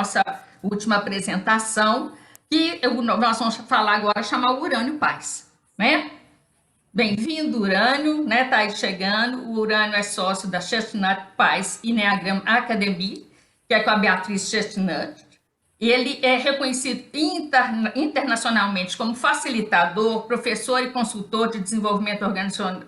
nossa última apresentação, que nós vamos falar agora, chamar o Urânio Paz, né? Bem-vindo, Urânio, né? Tá aí chegando. O Urânio é sócio da Chestnut Paz Enneagram Academy, que é com a Beatriz Chestnut. Ele é reconhecido internacionalmente como facilitador, professor e consultor de desenvolvimento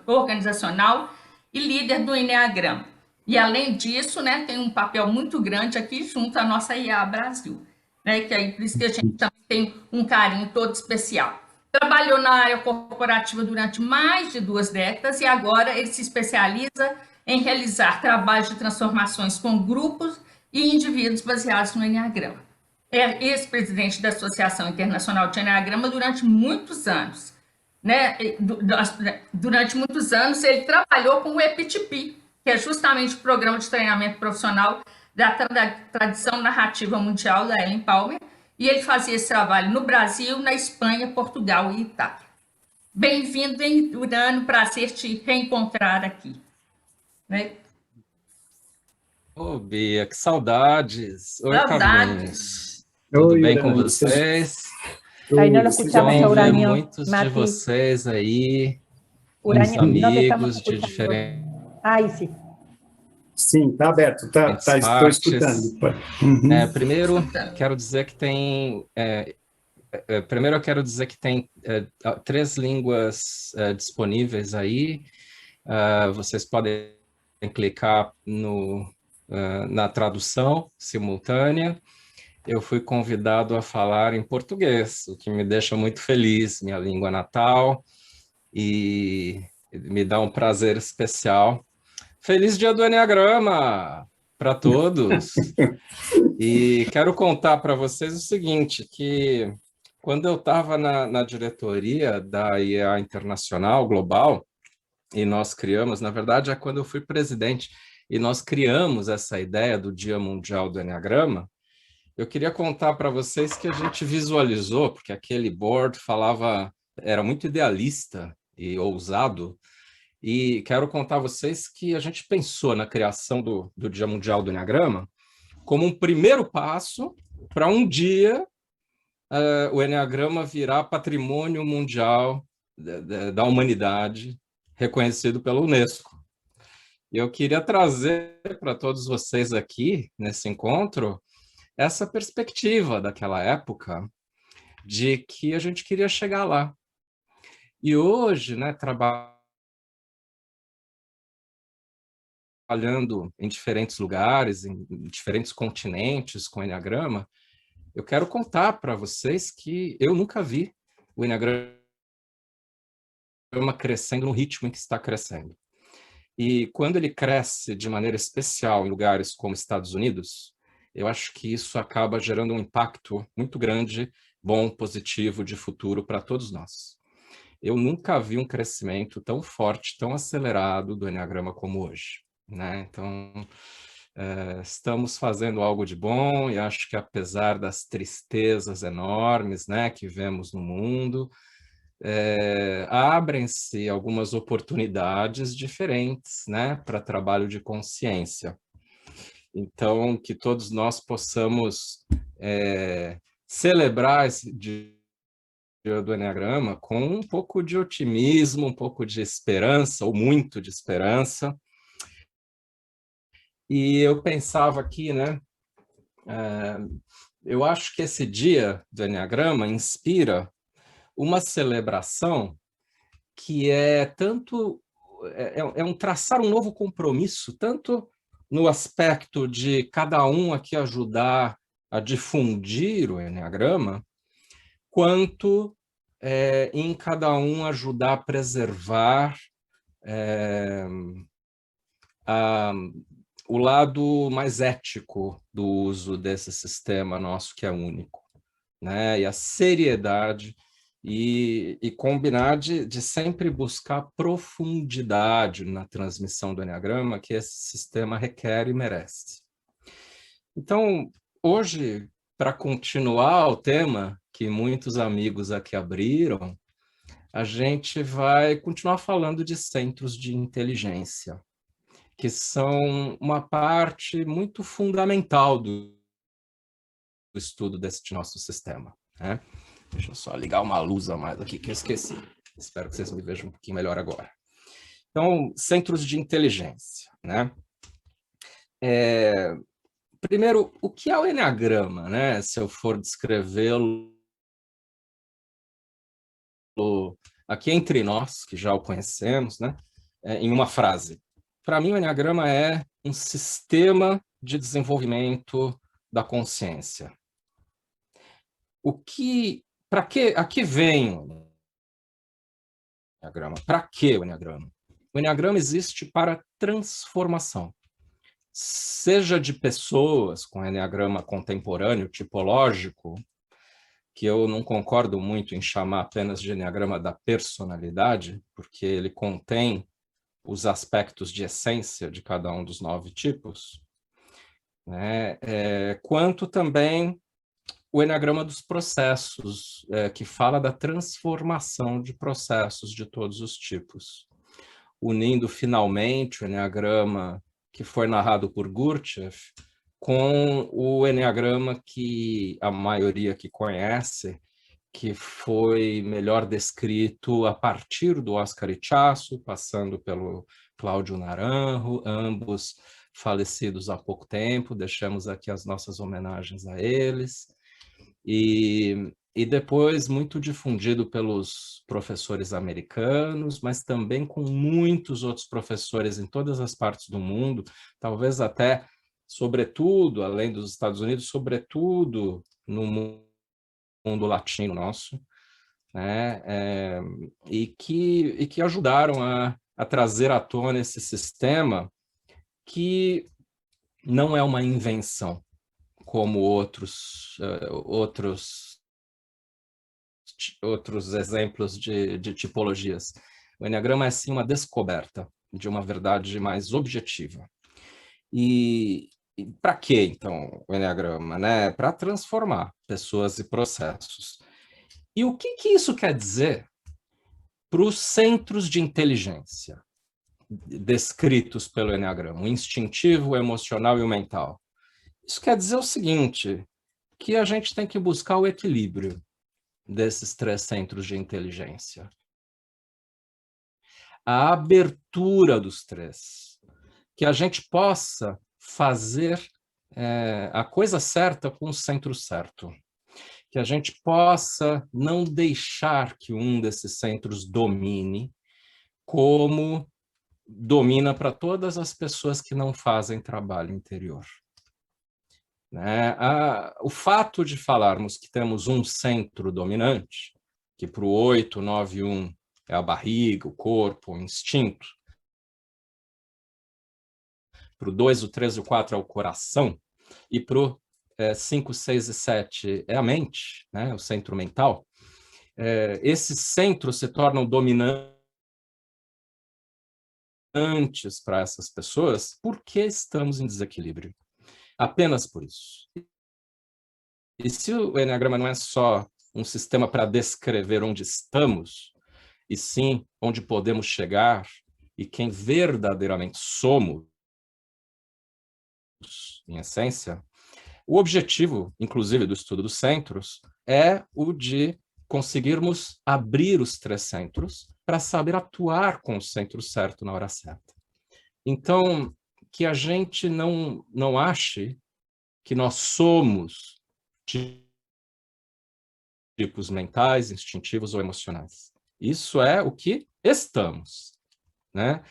organizacional e líder do Enneagrama. E, além disso, né, tem um papel muito grande aqui junto à nossa IA Brasil, né, que aí por isso que a gente também tem um carinho todo especial. Trabalhou na área corporativa durante mais de 2 décadas e agora ele se especializa em realizar trabalhos de transformações com grupos e indivíduos baseados no Enneagrama. É ex-presidente da Associação Internacional de Enneagrama durante muitos anos. Né? Durante muitos anos, ele trabalhou com o EPTP, que é justamente o programa de treinamento profissional da tradição narrativa mundial da Ellen Palmer, e ele fazia esse trabalho no Brasil, na Espanha, Portugal e Itália. Bem-vindo, Urânio, prazer te reencontrar aqui. Né? Ô, Bia, que saudades! Oi, Carlinhos. Saudades. Tudo Oi, bem com Urânio. vocês? Ahí no lo escuchamos Bem a ver Uranio, muitos de Mati. vocês aí, muitos Uranio, no te estamos amigos de escuchando. diferentes Ahí sí. Sim, está aberto, estou escutando. Uhum. Primeiro, quero dizer que tem... primeiro, eu quero dizer que tem 3 línguas disponíveis aí. Vocês podem clicar na tradução simultânea. Eu fui convidado a falar em português, o que me deixa muito feliz, minha língua natal, e me dá um prazer especial. Feliz Dia do Enneagrama para todos! E quero contar para vocês o seguinte, que quando eu estava na diretoria da IEA Internacional Global, e nós criamos, na verdade, é quando eu fui presidente, e nós criamos essa ideia do Dia Mundial do Enneagrama, eu queria contar para vocês que a gente visualizou, porque aquele board era muito idealista e ousado, e quero contar a vocês que a gente pensou na criação do Dia Mundial do Enneagrama como um primeiro passo para um dia o Enneagrama virar patrimônio mundial da humanidade, reconhecido pela Unesco. E eu queria trazer para todos vocês aqui, nesse encontro, essa perspectiva daquela época de que a gente queria chegar lá. E hoje, né, trabalhando em diferentes lugares, em diferentes continentes com o Enneagrama, eu quero contar para vocês que eu nunca vi o Enneagrama crescendo no ritmo em que está crescendo. E quando ele cresce de maneira especial em lugares como Estados Unidos, eu acho que isso acaba gerando um impacto muito grande, bom, positivo, de futuro para todos nós. Eu nunca vi um crescimento tão forte, tão acelerado do Enneagrama como hoje, né? Então, estamos fazendo algo de bom e acho que apesar das tristezas enormes, né, que vemos no mundo, abrem-se algumas oportunidades diferentes, né, para trabalho de consciência. Então, que todos nós possamos celebrar esse dia do Enneagrama com um pouco de otimismo, um pouco de esperança, ou muito de esperança. E eu pensava aqui, né, eu acho que esse dia do Enneagrama inspira uma celebração que é um traçar um novo compromisso, tanto no aspecto de cada um aqui ajudar a difundir o Enneagrama, quanto em cada um ajudar a preservar o lado mais ético do uso desse sistema nosso que é único, né? E a seriedade e combinar de sempre buscar profundidade na transmissão do Enneagrama que esse sistema requer e merece. Então, hoje, para continuar o tema que muitos amigos aqui abriram, a gente vai continuar falando de centros de inteligência, que são uma parte muito fundamental do o estudo desse nosso sistema, né? Deixa eu só ligar uma luz a mais aqui, que eu esqueci. Espero que vocês me vejam um pouquinho melhor agora. Então, centros de inteligência, né? Primeiro, o que é o Eneagrama, né? Se eu for descrevê-lo aqui entre nós, que já o conhecemos, né? Em uma frase. Para mim, o Eneagrama é um sistema de desenvolvimento da consciência. A que vem o Eneagrama? Para que o Eneagrama? O Eneagrama existe para transformação. Seja de pessoas com Eneagrama contemporâneo, tipológico, que eu não concordo muito em chamar apenas de Eneagrama da personalidade, porque ele contém os aspectos de essência de cada um dos 9 tipos, né? Quanto também o Eneagrama dos processos, que fala da transformação de processos de todos os tipos, unindo finalmente o Eneagrama que foi narrado por Gurdjieff com o Eneagrama que a maioria que conhece, que foi melhor descrito a partir do Oscar Ichaço, passando pelo Cláudio Naranjo, ambos falecidos há pouco tempo, deixamos aqui as nossas homenagens a eles, e depois muito difundido pelos professores americanos, mas também com muitos outros professores em todas as partes do mundo, talvez até, sobretudo, além dos Estados Unidos, sobretudo no mundo latino nosso, né? E que ajudaram a trazer à tona esse sistema que não é uma invenção, como outros exemplos de tipologias. O Eneagrama é, sim, uma descoberta de uma verdade mais objetiva. E para que, então, o Eneagrama, né? Para transformar pessoas e processos. E o que isso quer dizer para os centros de inteligência descritos pelo Eneagrama, o instintivo, o emocional e o mental? Isso quer dizer o seguinte, que a gente tem que buscar o equilíbrio desses 3 centros de inteligência. A abertura dos 3. Que a gente possa fazer a coisa certa com o centro certo. Que a gente possa não deixar que um desses centros domine, como domina para todas as pessoas que não fazem trabalho interior. Né? O fato de falarmos que temos um centro dominante, que para o 891 é a barriga, o corpo, o instinto, para o 2, o 3 e o 4 é o coração, e para o 5, 6 e 7 é a mente, né? O centro mental, esses centros se tornam dominantes para essas pessoas porque estamos em desequilíbrio. Apenas por isso. E se o Eneagrama não é só um sistema para descrever onde estamos, e sim onde podemos chegar e quem verdadeiramente somos, em essência, o objetivo, inclusive, do estudo dos centros é o de conseguirmos abrir os 3 centros para saber atuar com o centro certo na hora certa. Então, que a gente não ache que nós somos tipos mentais, instintivos ou emocionais. Isso é o que estamos, né?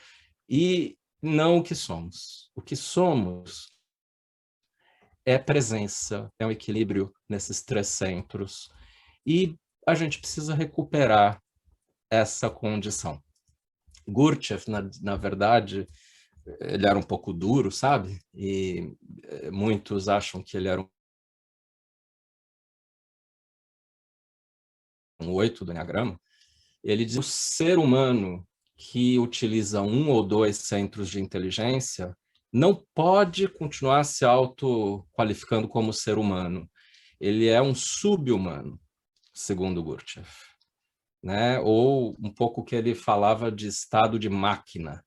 E não o que somos. O que somos é presença, é um equilíbrio nesses 3 centros. E a gente precisa recuperar essa condição. Gurdjieff, na verdade, ele era um pouco duro, sabe? E muitos acham que ele era um 8 do Eneagrama. Ele diz que o ser humano que utiliza 1 ou 2 centros de inteligência não pode continuar se auto-qualificando como ser humano. Ele é um sub-humano, segundo Gurdjieff, né? Ou um pouco que ele falava de estado de máquina.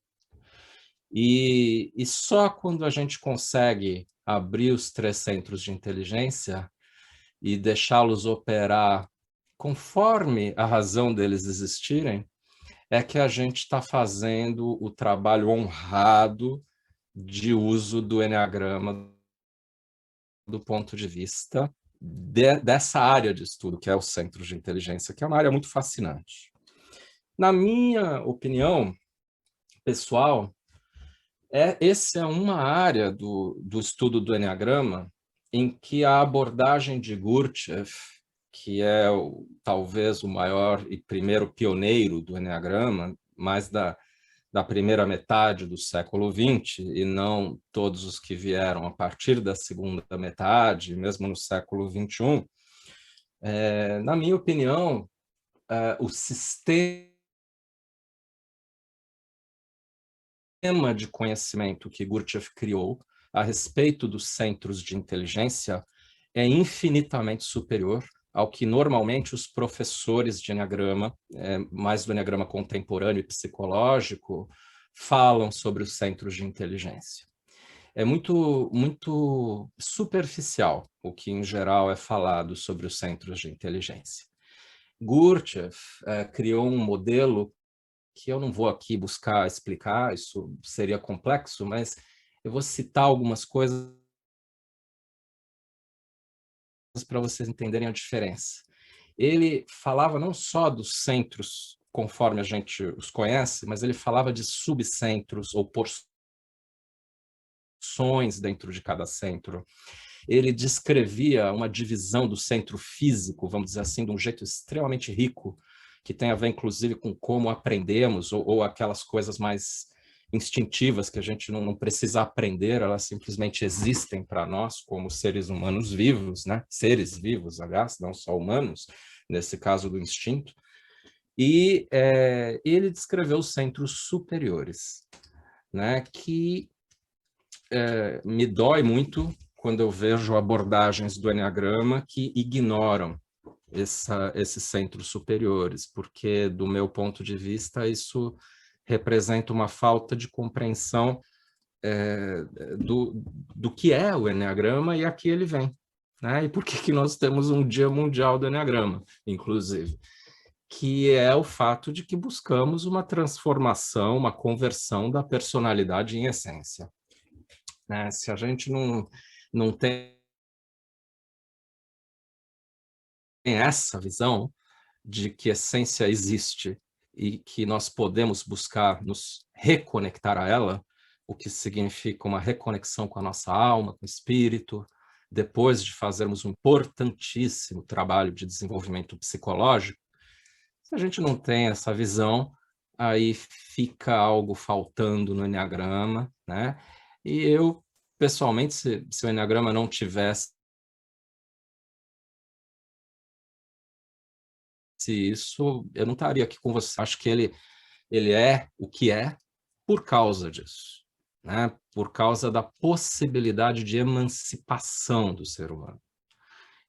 E só quando a gente consegue abrir os 3 centros de inteligência e deixá-los operar conforme a razão deles existirem, é que a gente está fazendo o trabalho honrado de uso do Eneagrama do ponto de vista dessa área de estudo, que é o Centro de Inteligência, que é uma área muito fascinante. Na minha opinião pessoal, essa é uma área do estudo do Eneagrama em que a abordagem de Gurdjieff, que é talvez o maior e primeiro pioneiro do Eneagrama, mais da primeira metade do século XX, e não todos os que vieram a partir da segunda metade, mesmo no século XXI, na minha opinião, o sistema de conhecimento que Gurdjieff criou a respeito dos centros de inteligência é infinitamente superior ao que normalmente os professores de Eneagrama, mais do Eneagrama contemporâneo e psicológico, falam sobre os centros de inteligência. É muito superficial o que, em geral, é falado sobre os centros de inteligência. Gurdjieff criou um modelo que eu não vou aqui buscar explicar, isso seria complexo, mas eu vou citar algumas coisas para vocês entenderem a diferença. Ele falava não só dos centros, conforme a gente os conhece, mas ele falava de subcentros ou porções dentro de cada centro. Ele descrevia uma divisão do centro físico, vamos dizer assim, de um jeito extremamente rico, que tem a ver, inclusive, com como aprendemos, ou aquelas coisas mais instintivas que a gente não precisa aprender, elas simplesmente existem para nós como seres humanos vivos, né? Seres vivos, aliás, não só humanos, nesse caso do instinto. E ele descreveu os centros superiores, né? Que me dói muito quando eu vejo abordagens do Eneagrama que ignoram esses centros superiores, porque, do meu ponto de vista, isso representa uma falta de compreensão do que é o Eneagrama e a que ele vem, né? E por que nós temos um Dia Mundial do Eneagrama, inclusive, que é o fato de que buscamos uma transformação, uma conversão da personalidade em essência, né? Se a gente não tem essa visão de que essência existe e que nós podemos buscar nos reconectar a ela, o que significa uma reconexão com a nossa alma, com o espírito, depois de fazermos um importantíssimo trabalho de desenvolvimento psicológico. Se a gente não tem essa visão, aí fica algo faltando no Eneagrama, né? E eu, pessoalmente, se o Eneagrama não tivesse isso, eu não estaria aqui com você. Acho que ele é o que é por causa disso, né? Por causa da possibilidade de emancipação do ser humano.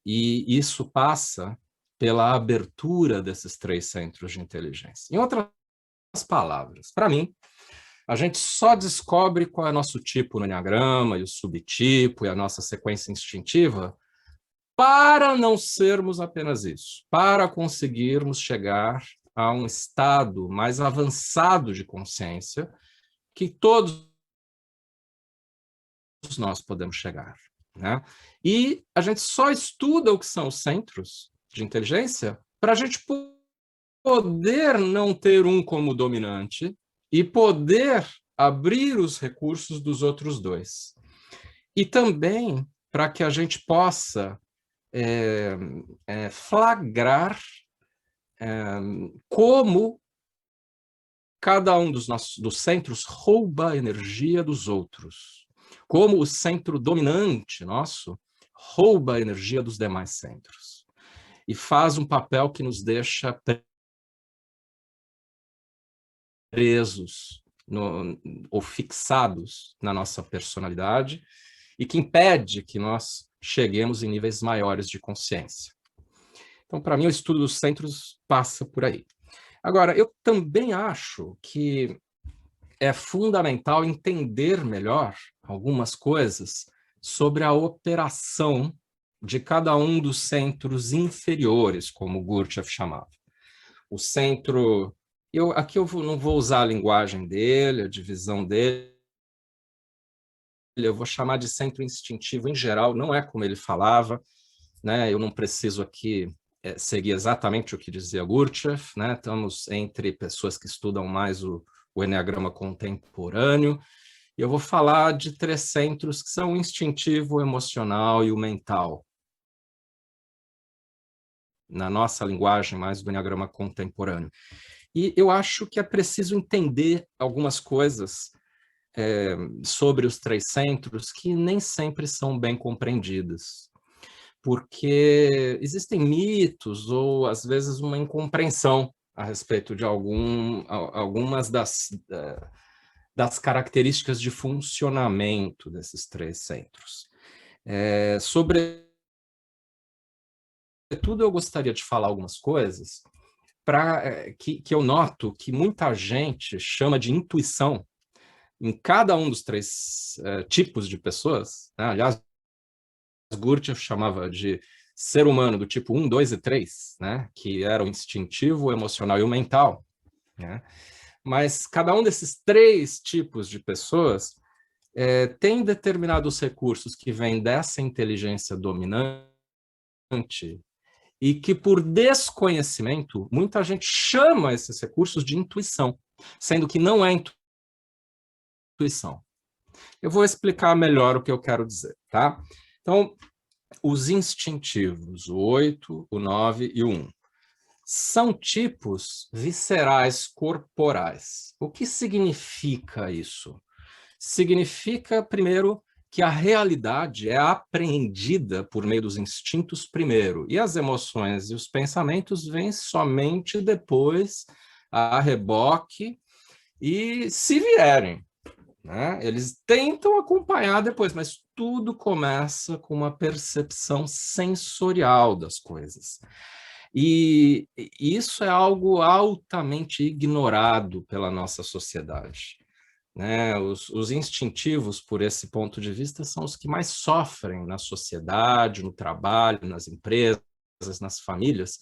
E isso passa pela abertura desses 3 centros de inteligência. Em outras palavras, para mim, a gente só descobre qual é o nosso tipo no Eneagrama, e o subtipo, e a nossa sequência instintiva, para não sermos apenas isso, para conseguirmos chegar a um estado mais avançado de consciência que todos nós podemos chegar, né? E a gente só estuda o que são os centros de inteligência para a gente poder não ter um como dominante e poder abrir os recursos dos outros 2. E também para que a gente possa flagrar como cada um dos centros rouba a energia dos outros, como o centro dominante nosso rouba a energia dos demais centros e faz um papel que nos deixa presos ou fixados na nossa personalidade e que impede que nós cheguemos em níveis maiores de consciência. Então, para mim, o estudo dos centros passa por aí. Agora, eu também acho que é fundamental entender melhor algumas coisas sobre a operação de cada um dos centros inferiores, como Gurdjieff chamava. O centro... Aqui eu não vou usar a linguagem dele, a divisão dele, eu vou chamar de centro instintivo em geral, não é como ele falava, né? Eu não preciso aqui seguir exatamente o que dizia Gurdjieff, né? Estamos entre pessoas que estudam mais o eneagrama contemporâneo, e eu vou falar de 3 centros que são o instintivo, o emocional e o mental. Na nossa linguagem, mais do eneagrama contemporâneo. E eu acho que é preciso entender algumas coisas sobre os 3 centros que nem sempre são bem compreendidas. Porque existem mitos ou, às vezes, uma incompreensão a respeito de algumas das características de funcionamento desses 3 centros. Sobretudo, eu gostaria de falar algumas coisas que eu noto que muita gente chama de intuição em cada um dos 3 tipos de pessoas, né? Aliás, Gurdjieff chamava de ser humano do tipo 1, 2 e 3, né? Que era o instintivo, o emocional e o mental, né? Mas cada um desses 3 tipos de pessoas tem determinados recursos que vêm dessa inteligência dominante e que, por desconhecimento, muita gente chama esses recursos de intuição, sendo que não é intuição. Eu vou explicar melhor o que eu quero dizer, tá? Então, os instintivos, o 8, o 9 e o 1, são tipos viscerais corporais. O que significa isso? Significa, primeiro, que a realidade é apreendida por meio dos instintos primeiro, e as emoções e os pensamentos vêm somente depois, a reboque, e se vierem, né? Eles tentam acompanhar depois, mas tudo começa com uma percepção sensorial das coisas. E isso é algo altamente ignorado pela nossa sociedade, né? Os instintivos, por esse ponto de vista, são os que mais sofrem na sociedade, no trabalho, nas empresas, nas famílias,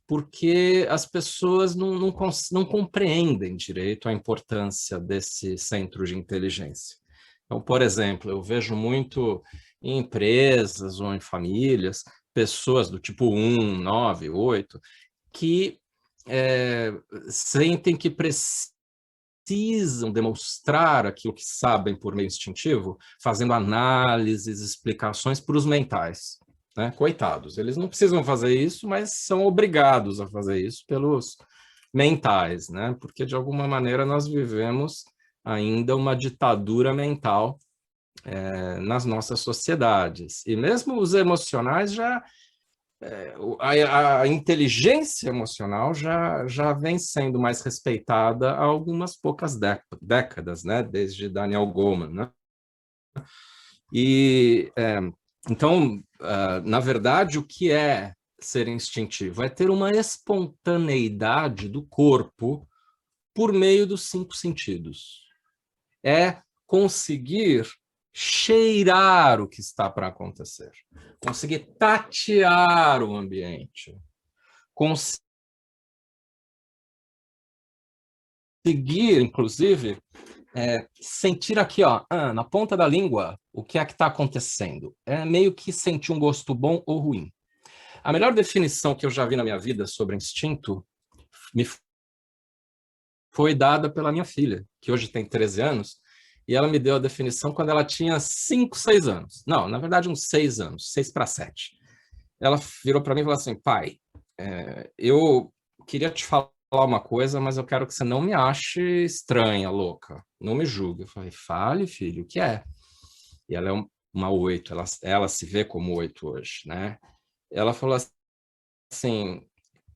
porque as pessoas não compreendem direito a importância desse centro de inteligência. Então, por exemplo, eu vejo muito em empresas ou em famílias, pessoas do tipo 1, 9, 8, que sentem que precisam demonstrar aquilo que sabem por meio instintivo, fazendo análises, explicações para os mentais. Né? Coitados, eles não precisam fazer isso, mas são obrigados a fazer isso pelos mentais, né? Porque, de alguma maneira, nós vivemos ainda uma ditadura mental nas nossas sociedades. E mesmo os emocionais a inteligência emocional já vem sendo mais respeitada há algumas poucas décadas, né? Desde Daniel Goleman, né? E então, na verdade, o que é ser instintivo? É ter uma espontaneidade do corpo por meio dos 5 sentidos. É conseguir cheirar o que está para acontecer, conseguir tatear o ambiente, conseguir, inclusive, sentir aqui, ó, na ponta da língua, o que é que está acontecendo. É meio que sentir um gosto bom ou ruim. A melhor definição que eu já vi na minha vida sobre instinto me foi dada pela minha filha, que hoje tem 13 anos, e ela me deu a definição quando ela tinha 5, 6 anos. Não, na verdade, uns 6 anos, 6 para 7. Ela virou para mim e falou assim, pai, eu queria te falar uma coisa, mas eu quero que você não me ache estranha, louca. Não me julgue. Eu falei, fale, filho, o que é? E ela é uma 8, ela se vê como 8 hoje, né? Ela falou assim,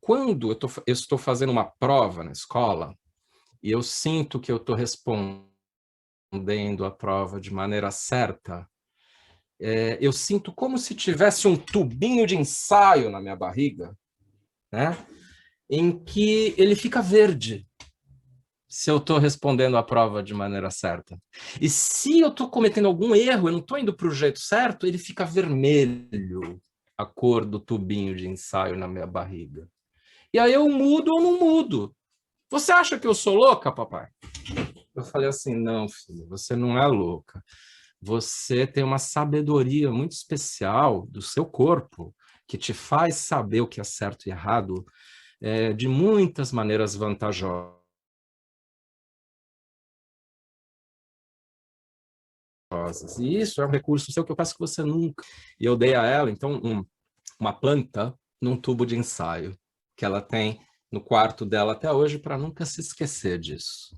quando eu estou fazendo uma prova na escola e eu sinto que eu estou respondendo a prova de maneira certa, eu sinto como se tivesse um tubinho de ensaio na minha barriga, né? Em que ele fica verde se eu estou respondendo a prova de maneira certa. E se eu estou cometendo algum erro, eu não estou indo para o jeito certo, ele fica vermelho a cor do tubinho de ensaio na minha barriga. E aí eu mudo ou não mudo. Você acha que eu sou louca, papai? Eu falei assim, não, filho, você não é louca. Você tem uma sabedoria muito especial do seu corpo que te faz saber o que é certo e errado de muitas maneiras vantajosas. E isso é um recurso seu que eu peço que você nunca... E eu dei a ela, então, uma planta num tubo de ensaio, que ela tem no quarto dela até hoje, para nunca se esquecer disso,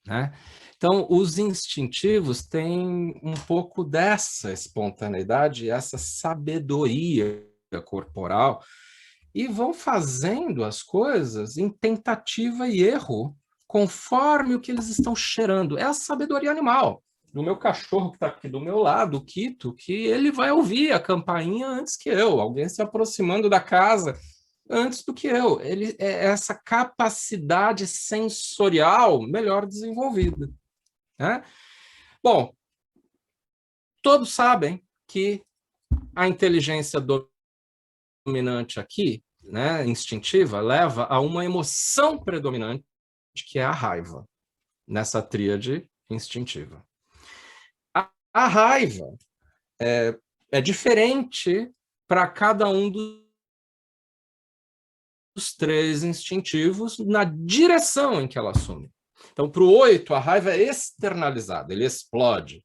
né? Então, os instintivos têm um pouco dessa espontaneidade, essa sabedoria corporal, e vão fazendo as coisas em tentativa e erro, conforme o que eles estão cheirando. É a sabedoria animal. Do meu cachorro que está aqui do meu lado, o Quito, que ele vai ouvir a campainha antes que eu, alguém se aproximando da casa antes do que eu. Ele é essa capacidade sensorial melhor desenvolvida, né? Bom, todos sabem que a inteligência dominante aqui, né, instintiva, leva a uma emoção predominante, que é a raiva, nessa tríade instintiva. A raiva é diferente para cada um dos três instintivos na direção em que ela assume. Então, para o 8, a raiva é externalizada, ele explode.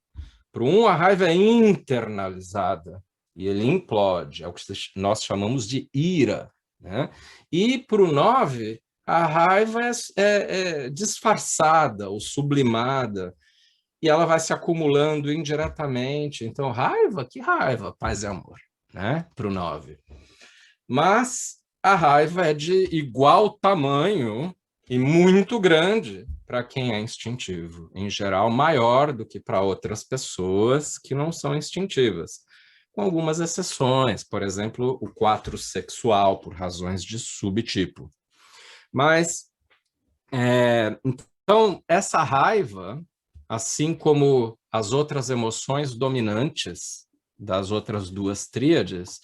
Para o 1, a raiva é internalizada e ele implode. É o que nós chamamos de ira, né? E para o 9, a raiva é disfarçada ou sublimada e ela vai se acumulando indiretamente. Então, raiva? Que raiva? Paz e amor, né? Para o 9. Mas a raiva é de igual tamanho e muito grande para quem é instintivo. Em geral, maior do que para outras pessoas que não são instintivas. Com algumas exceções, por exemplo, o 4 sexual, por razões de subtipo. Mas, então, essa raiva, assim como as outras emoções dominantes das outras duas tríades,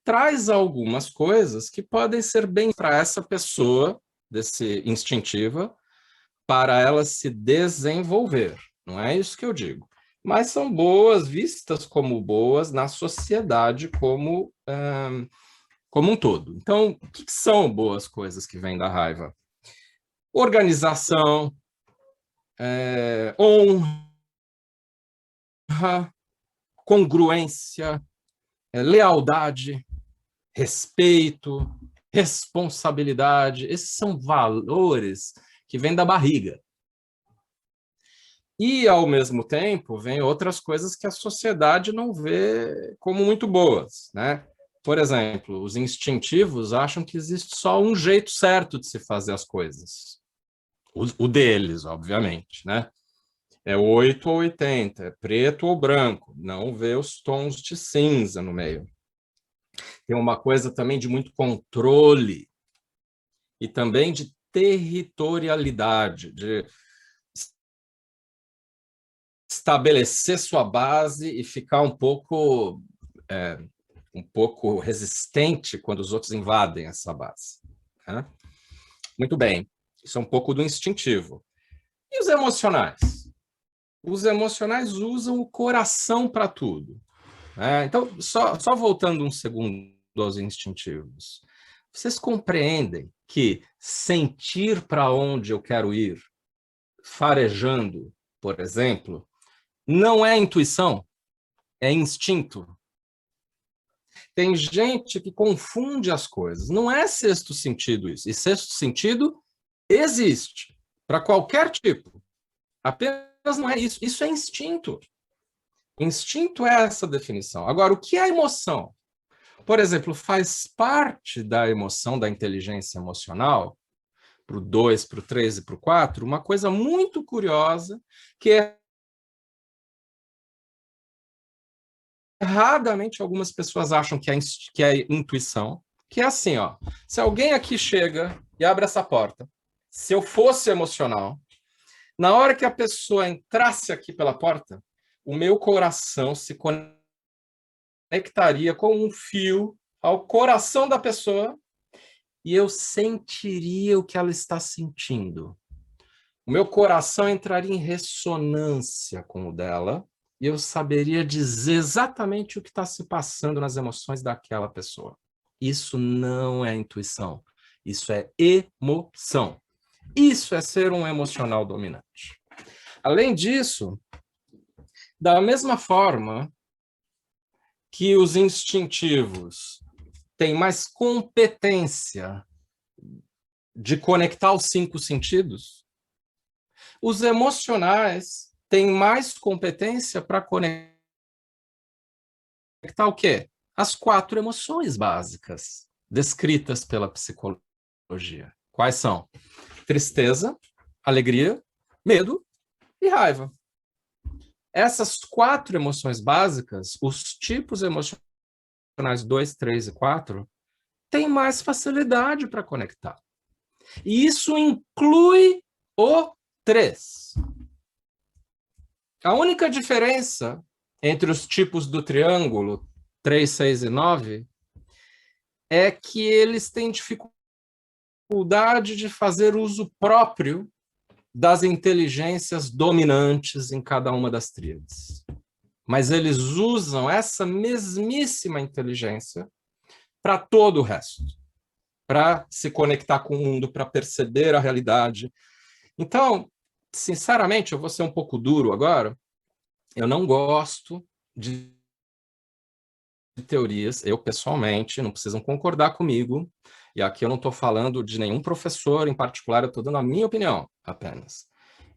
traz algumas coisas que podem ser bem para essa pessoa, desse instintiva, para ela se desenvolver. Não é isso que eu digo. Mas são boas, vistas como boas na sociedade como um todo. Então, o que são boas coisas que vêm da raiva? Organização, honra, congruência, lealdade, respeito, responsabilidade. Esses são valores que vêm da barriga. E, ao mesmo tempo, vem outras coisas que a sociedade não vê como muito boas, né? Por exemplo, os instintivos acham que existe só um jeito certo de se fazer as coisas. O deles, obviamente, né? É 8 ou 80, é preto ou branco, não vê os tons de cinza no meio. Tem uma coisa também de muito controle e também de territorialidade, de estabelecer sua base e ficar um pouco resistente quando os outros invadem essa base, né? Muito bem, isso é um pouco do instintivo. E os emocionais? Os emocionais usam o coração para tudo. Então, só voltando um segundo aos instintivos, vocês compreendem que sentir para onde eu quero ir, farejando, por exemplo, não é intuição, é instinto. Tem gente que confunde as coisas. Não é sexto sentido isso. E sexto sentido existe para qualquer tipo. Apenas não é isso. Isso é instinto. Instinto é essa definição. Agora, o que é emoção? Por exemplo, faz parte da emoção, da inteligência emocional, para o 2, para o 3 e para o 4, uma coisa muito curiosa, que erradamente algumas pessoas acham que é intuição, que é assim, ó, se alguém aqui chega e abre essa porta, se eu fosse emocional, na hora que a pessoa entrasse aqui pela porta, o meu coração se conectaria com um fio ao coração da pessoa e eu sentiria o que ela está sentindo. O meu coração entraria em ressonância com o dela e eu saberia dizer exatamente o que está se passando nas emoções daquela pessoa. Isso não é intuição, isso é emoção. Isso é ser um emocional dominante. Além disso, da mesma forma que os instintivos têm mais competência de conectar os 5 sentidos, os emocionais têm mais competência para conectar o quê? As 4 emoções básicas descritas pela psicologia. Quais são? Tristeza, alegria, medo e raiva. Essas 4 emoções básicas, os tipos emocionais 2, 3 e 4, têm mais facilidade para conectar. E isso inclui o 3. A única diferença entre os tipos do triângulo 3, 6 e 9 é que eles têm dificuldade de fazer uso próprio das inteligências dominantes em cada uma das tríades. Mas eles usam essa mesmíssima inteligência para todo o resto, para se conectar com o mundo, para perceber a realidade. Então, sinceramente, eu vou ser um pouco duro agora, eu não gosto de teorias, eu pessoalmente, não precisam concordar comigo, e aqui eu não estou falando de nenhum professor em particular, eu estou dando a minha opinião apenas.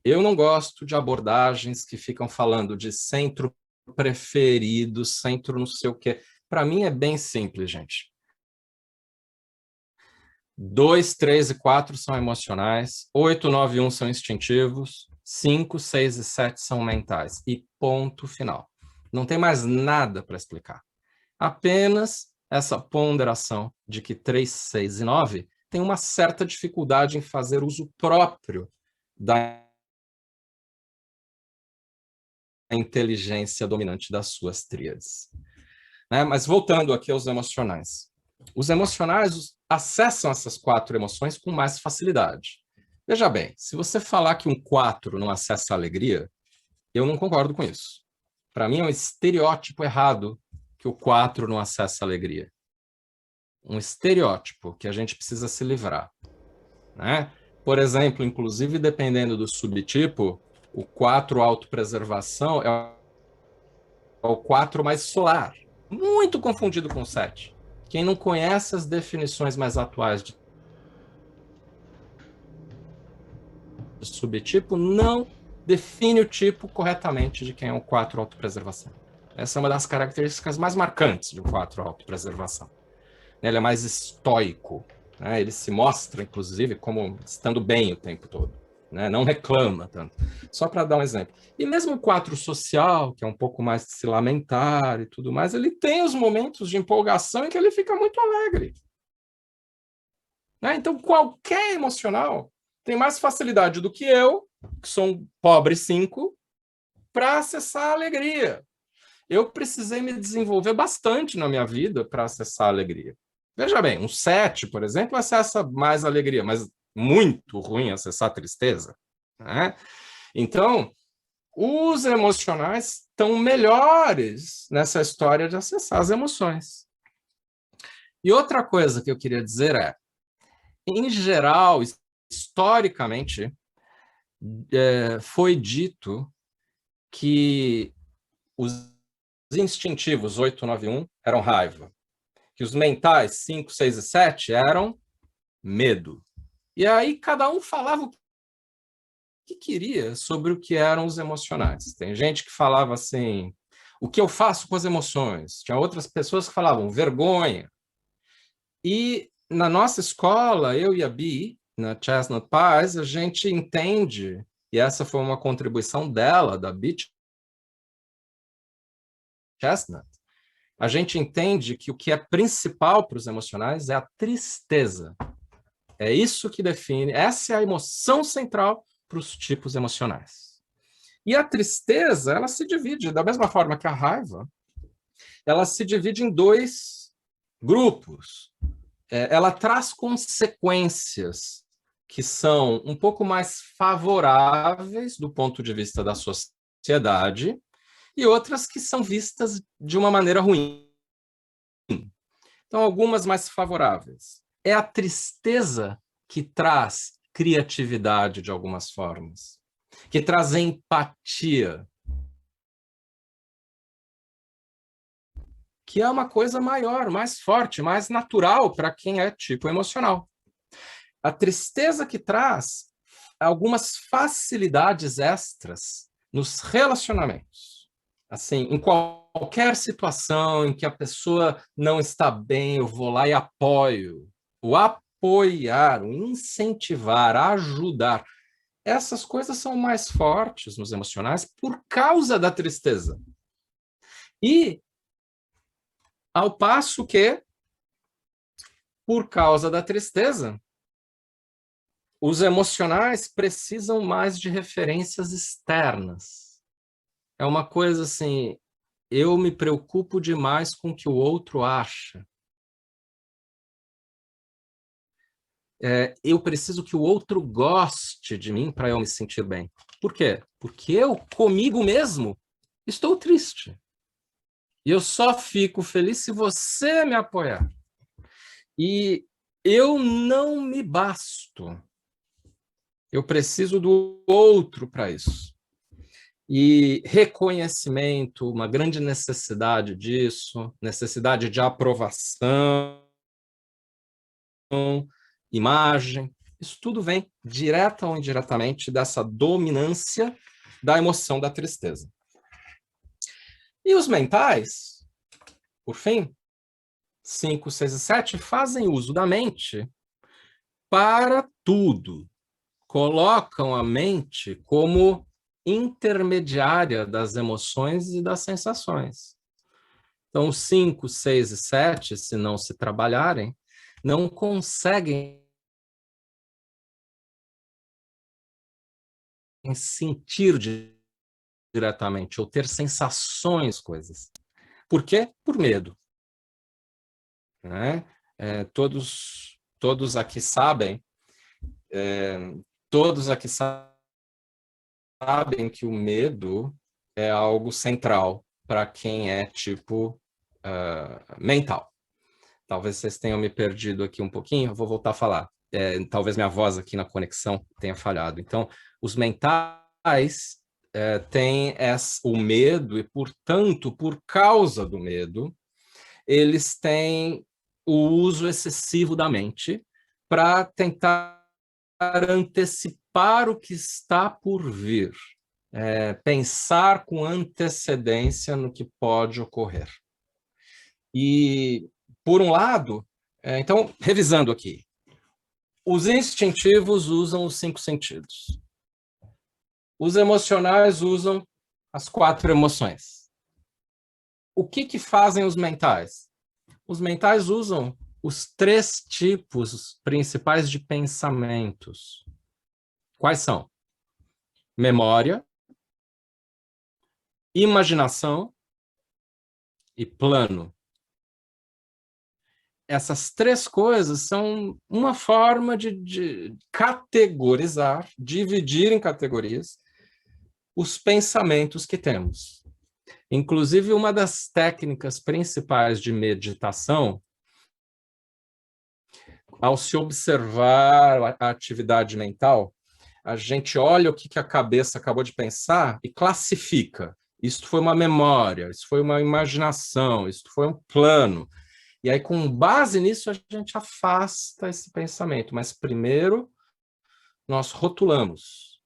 Eu não gosto de abordagens que ficam falando de centro preferido, centro não sei o quê. Para mim é bem simples, gente. 2, 3 e 4 são emocionais, 8, 9 e 1 são instintivos, 5, 6 e 7 são mentais. E ponto final. Não tem mais nada para explicar. Apenas essa ponderação de que 3, 6 e 9 tem uma certa dificuldade em fazer uso próprio da inteligência dominante das suas tríades. Mas voltando aqui aos emocionais. Os emocionais acessam essas 4 emoções com mais facilidade. Veja bem, se você falar que um 4 não acessa a alegria, eu não concordo com isso. Para mim é um estereótipo errado que o 4 não acessa a alegria. Um estereótipo que a gente precisa se livrar. Né? Por exemplo, inclusive dependendo do subtipo, o 4 autopreservação é o 4 mais solar, muito confundido com o 7. Quem não conhece as definições mais atuais de subtipo não define o tipo corretamente de quem é o 4 autopreservação. Essa é uma das características mais marcantes de um 4 autopreservação. Ele é mais estoico, né? Ele se mostra, inclusive, como estando bem o tempo todo, né? Não reclama tanto. Só para dar um exemplo. E mesmo o 4 social, que é um pouco mais de se lamentar e tudo mais, ele tem os momentos de empolgação em que ele fica muito alegre. Né? Então, qualquer emocional tem mais facilidade do que eu, que sou um pobre 5, para acessar a alegria. Eu precisei me desenvolver bastante na minha vida para acessar a alegria. Veja bem, um 7, por exemplo, acessa mais alegria, mas muito ruim acessar a tristeza. Né? Então, os emocionais estão melhores nessa história de acessar as emoções. E outra coisa que eu queria dizer é, em geral, historicamente, foi dito que os instintivos 8, 9 e 1 eram raiva, que os mentais 5, 6 e 7 eram medo. E aí cada um falava o que queria sobre o que eram os emocionais. Tem gente que falava assim, o que eu faço com as emoções? Tinha outras pessoas que falavam vergonha. E na nossa escola, eu e a Bi, na Chestnut Pies, a gente entende, e essa foi uma contribuição dela, da Bi Chestnut, a gente entende que o que é principal para os emocionais é a tristeza. É isso que define, essa é a emoção central para os tipos emocionais. E a tristeza, ela se divide da mesma forma que a raiva, ela se divide em dois grupos. Ela traz consequências que são um pouco mais favoráveis do ponto de vista da sociedade e outras que são vistas de uma maneira ruim. Então, algumas mais favoráveis. É a tristeza que traz criatividade de algumas formas, que traz empatia, que é uma coisa maior, mais forte, mais natural para quem é tipo emocional. A tristeza que traz algumas facilidades extras nos relacionamentos. Assim, em qualquer situação em que a pessoa não está bem, eu vou lá e apoio. O apoiar, o incentivar, ajudar. Essas coisas são mais fortes nos emocionais por causa da tristeza. E, ao passo que, por causa da tristeza, os emocionais precisam mais de referências externas. É uma coisa assim, eu me preocupo demais com o que o outro acha. Eu preciso que o outro goste de mim para eu me sentir bem. Por quê? Porque eu, comigo mesmo, estou triste. E eu só fico feliz se você me apoiar. E eu não me basto. Eu preciso do outro para isso. E reconhecimento, uma grande necessidade disso, necessidade de aprovação, imagem, isso tudo vem direta ou indiretamente dessa dominância da emoção da tristeza. E os mentais, por fim, 5, 6 e 7, fazem uso da mente para tudo. Colocam a mente como intermediária das emoções e das sensações. Então, 5, 6 e 7, se não se trabalharem, não conseguem sentir diretamente ou ter sensações, coisas. Por quê? Por medo. Né? Todos aqui sabem, que o medo é algo central para quem é tipo mental. Talvez vocês tenham me perdido aqui um pouquinho, eu vou voltar a falar. Talvez minha voz aqui na conexão tenha falhado. Então, os mentais têm o medo e, portanto, por causa do medo, eles têm o uso excessivo da mente para tentar antecipar o que está por vir. Pensar com antecedência no que pode ocorrer. E, por um lado, então, revisando aqui, os instintivos usam os 5 sentidos. Os emocionais usam as 4 emoções. O que fazem os mentais? Os mentais usam os 3 tipos principais de pensamentos. Quais são? Memória, imaginação e plano. Essas 3 coisas são uma forma de categorizar, dividir em categorias os pensamentos que temos. Inclusive, uma das técnicas principais de meditação, ao se observar a atividade mental, a gente olha o que a cabeça acabou de pensar e classifica. Isso foi uma memória, isso foi uma imaginação, isso foi um plano. E aí, com base nisso, a gente afasta esse pensamento. Mas primeiro, nós rotulamos,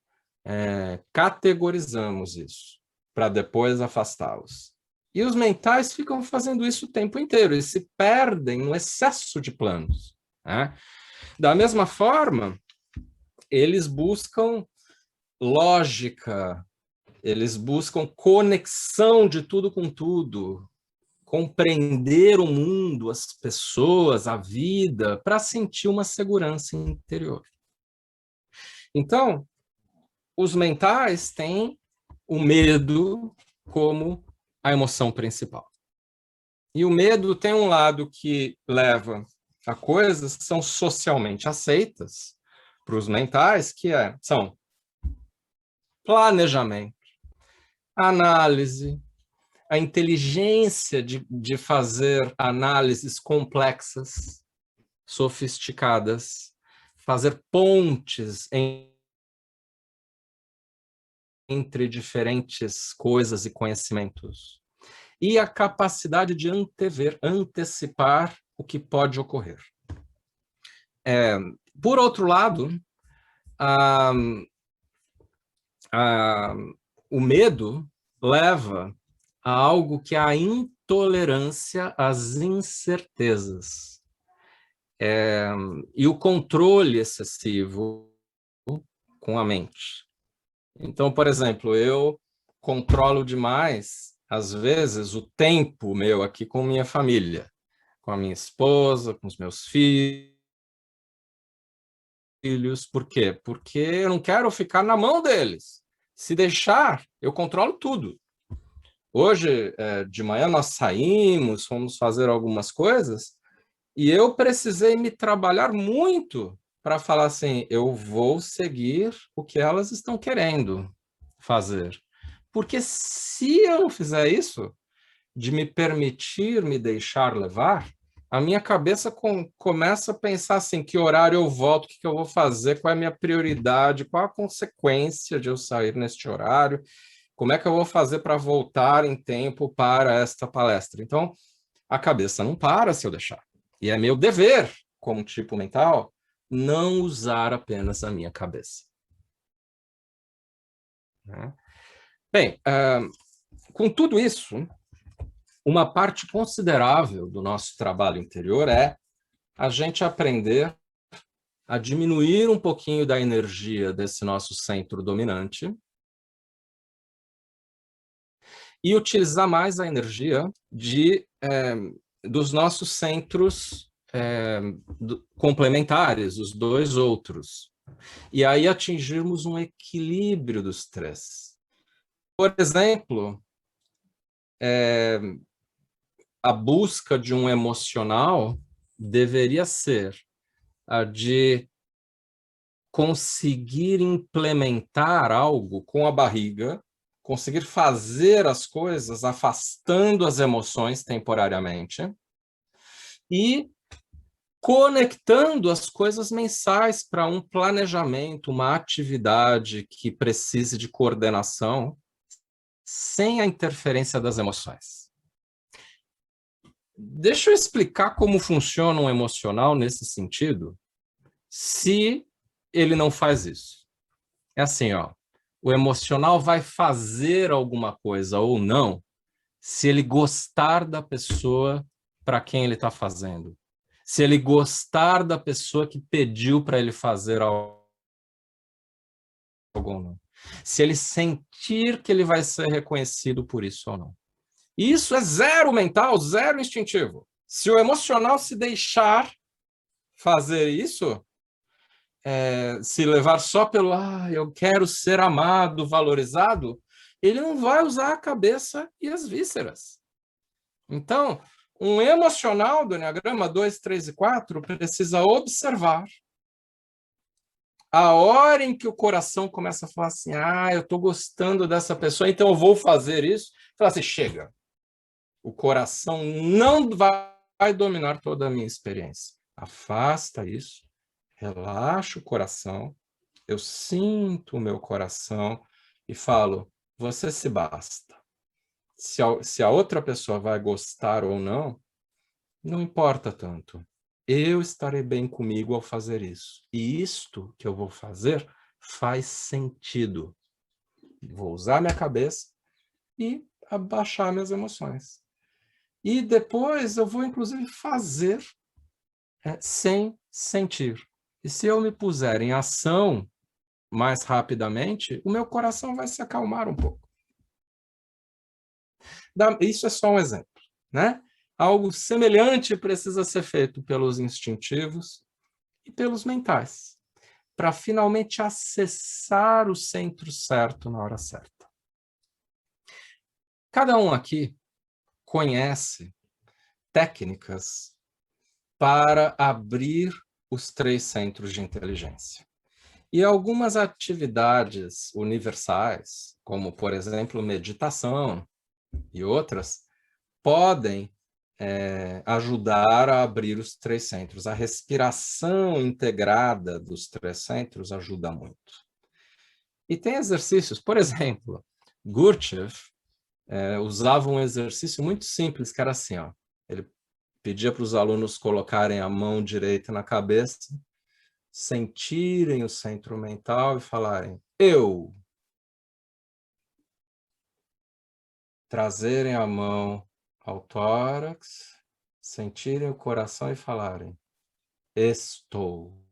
categorizamos isso, para depois afastá-los. E os mentais ficam fazendo isso o tempo inteiro, eles se perdem no excesso de planos. Né? Da mesma forma, eles buscam lógica, eles buscam conexão de tudo com tudo, compreender o mundo, as pessoas, a vida, para sentir uma segurança interior. Então, os mentais têm o medo como a emoção principal. E o medo tem um lado que leva a coisas que são socialmente aceitas para os mentais, que são planejamento, análise, a inteligência de fazer análises complexas, sofisticadas, fazer pontes entre diferentes coisas e conhecimentos. E a capacidade de antever, antecipar o que pode ocorrer. Por outro lado, o medo leva a algo que é a intolerância às incertezas. E o controle excessivo com a mente. Então, por exemplo, eu controlo demais, às vezes, o tempo meu aqui com minha família, com a minha esposa, com os meus filhos. Por quê? Porque eu não quero ficar na mão deles. Se deixar, eu controlo tudo. Hoje, de manhã, nós saímos, fomos fazer algumas coisas, e eu precisei me trabalhar muito para falar assim, eu vou seguir o que elas estão querendo fazer. Porque se eu não fizer isso, de me permitir me deixar levar, a minha cabeça começa a pensar assim, que horário eu volto, o que eu vou fazer, qual é a minha prioridade, qual a consequência de eu sair neste horário, como é que eu vou fazer para voltar em tempo para esta palestra. Então, a cabeça não para se eu deixar. E é meu dever, como tipo mental, não usar apenas a minha cabeça. Bem, com tudo isso, uma parte considerável do nosso trabalho interior é a gente aprender a diminuir um pouquinho da energia desse nosso centro dominante e utilizar mais a energia dos nossos centros complementares, os dois outros. E aí atingirmos um equilíbrio dos três. Por exemplo, a busca de um emocional deveria ser a de conseguir implementar algo com a barriga, conseguir fazer as coisas afastando as emoções temporariamente e conectando as coisas mensais para um planejamento, uma atividade que precise de coordenação sem a interferência das emoções. Deixa eu explicar como funciona um emocional nesse sentido, se ele não faz isso. É assim, ó, o emocional vai fazer alguma coisa ou não se ele gostar da pessoa para quem ele está fazendo. Se ele gostar da pessoa que pediu para ele fazer algo ou não. Se ele sentir que ele vai ser reconhecido por isso ou não. Isso é zero mental, zero instintivo. Se o emocional se deixar fazer isso, se levar só pelo eu quero ser amado, valorizado, ele não vai usar a cabeça e as vísceras. Então, um emocional do Enneagrama 2, 3 e 4 precisa observar a hora em que o coração começa a falar assim, eu estou gostando dessa pessoa, então eu vou fazer isso. Fala assim, chega. O coração não vai dominar toda a minha experiência. Afasta isso, relaxa o coração, eu sinto o meu coração e falo, você se basta. Se a outra pessoa vai gostar ou não, não importa tanto. Eu estarei bem comigo ao fazer isso. E isto que eu vou fazer faz sentido. Vou usar minha cabeça e abaixar minhas emoções. E depois eu vou, inclusive, fazer sem sentir. E se eu me puser em ação mais rapidamente, o meu coração vai se acalmar um pouco. Isso é só um exemplo, né? Algo semelhante precisa ser feito pelos instintivos e pelos mentais, para finalmente acessar o centro certo na hora certa. Cada um aqui conhece técnicas para abrir os 3 centros de inteligência. E algumas atividades universais, como, por exemplo, meditação e outras, podem ajudar a abrir os 3 centros. A respiração integrada dos 3 centros ajuda muito. E tem exercícios, por exemplo, Gurdjieff usava um exercício muito simples, que era assim, ó, ele pedia para os alunos colocarem a mão direita na cabeça, sentirem o centro mental e falarem, eu. Trazerem a mão ao tórax, sentirem o coração e falarem, estou.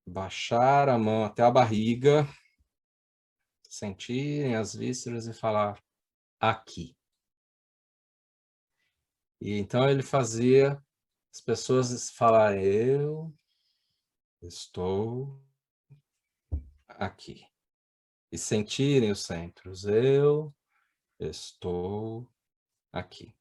Baixar a mão até a barriga, sentirem as vísceras e falar, aqui. E então ele fazia as pessoas falarem, eu estou aqui. E sentirem os centros, eu estou aqui.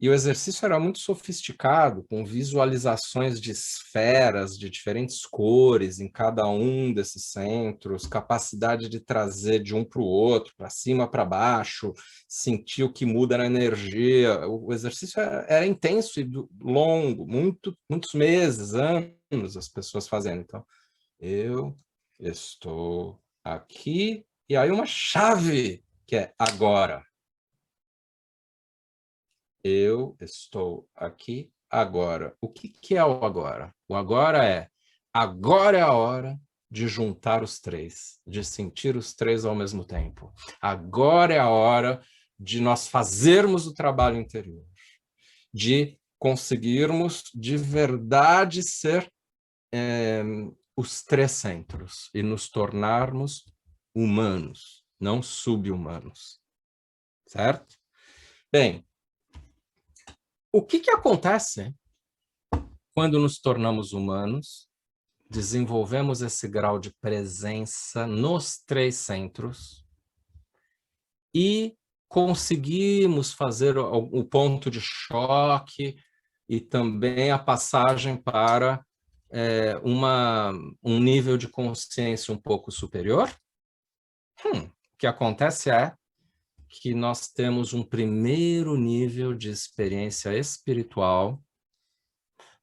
E o exercício era muito sofisticado, com visualizações de esferas de diferentes cores em cada um desses centros, capacidade de trazer de um para o outro, para cima, para baixo, sentir o que muda na energia. O exercício era intenso e longo, muitos meses, anos as pessoas fazendo. Então, eu estou aqui, e aí uma chave, que é agora. Eu estou aqui agora. O que é o agora? O agora é a hora de juntar os 3, de sentir os 3 ao mesmo tempo. Agora é a hora de nós fazermos o trabalho interior, de conseguirmos de verdade ser os 3 centros e nos tornarmos humanos, não sub-humanos. Certo? Bem, o que acontece quando nos tornamos humanos, desenvolvemos esse grau de presença nos 3 centros e conseguimos fazer o ponto de choque e também a passagem para um nível de consciência um pouco superior? O que acontece é que nós temos um primeiro nível de experiência espiritual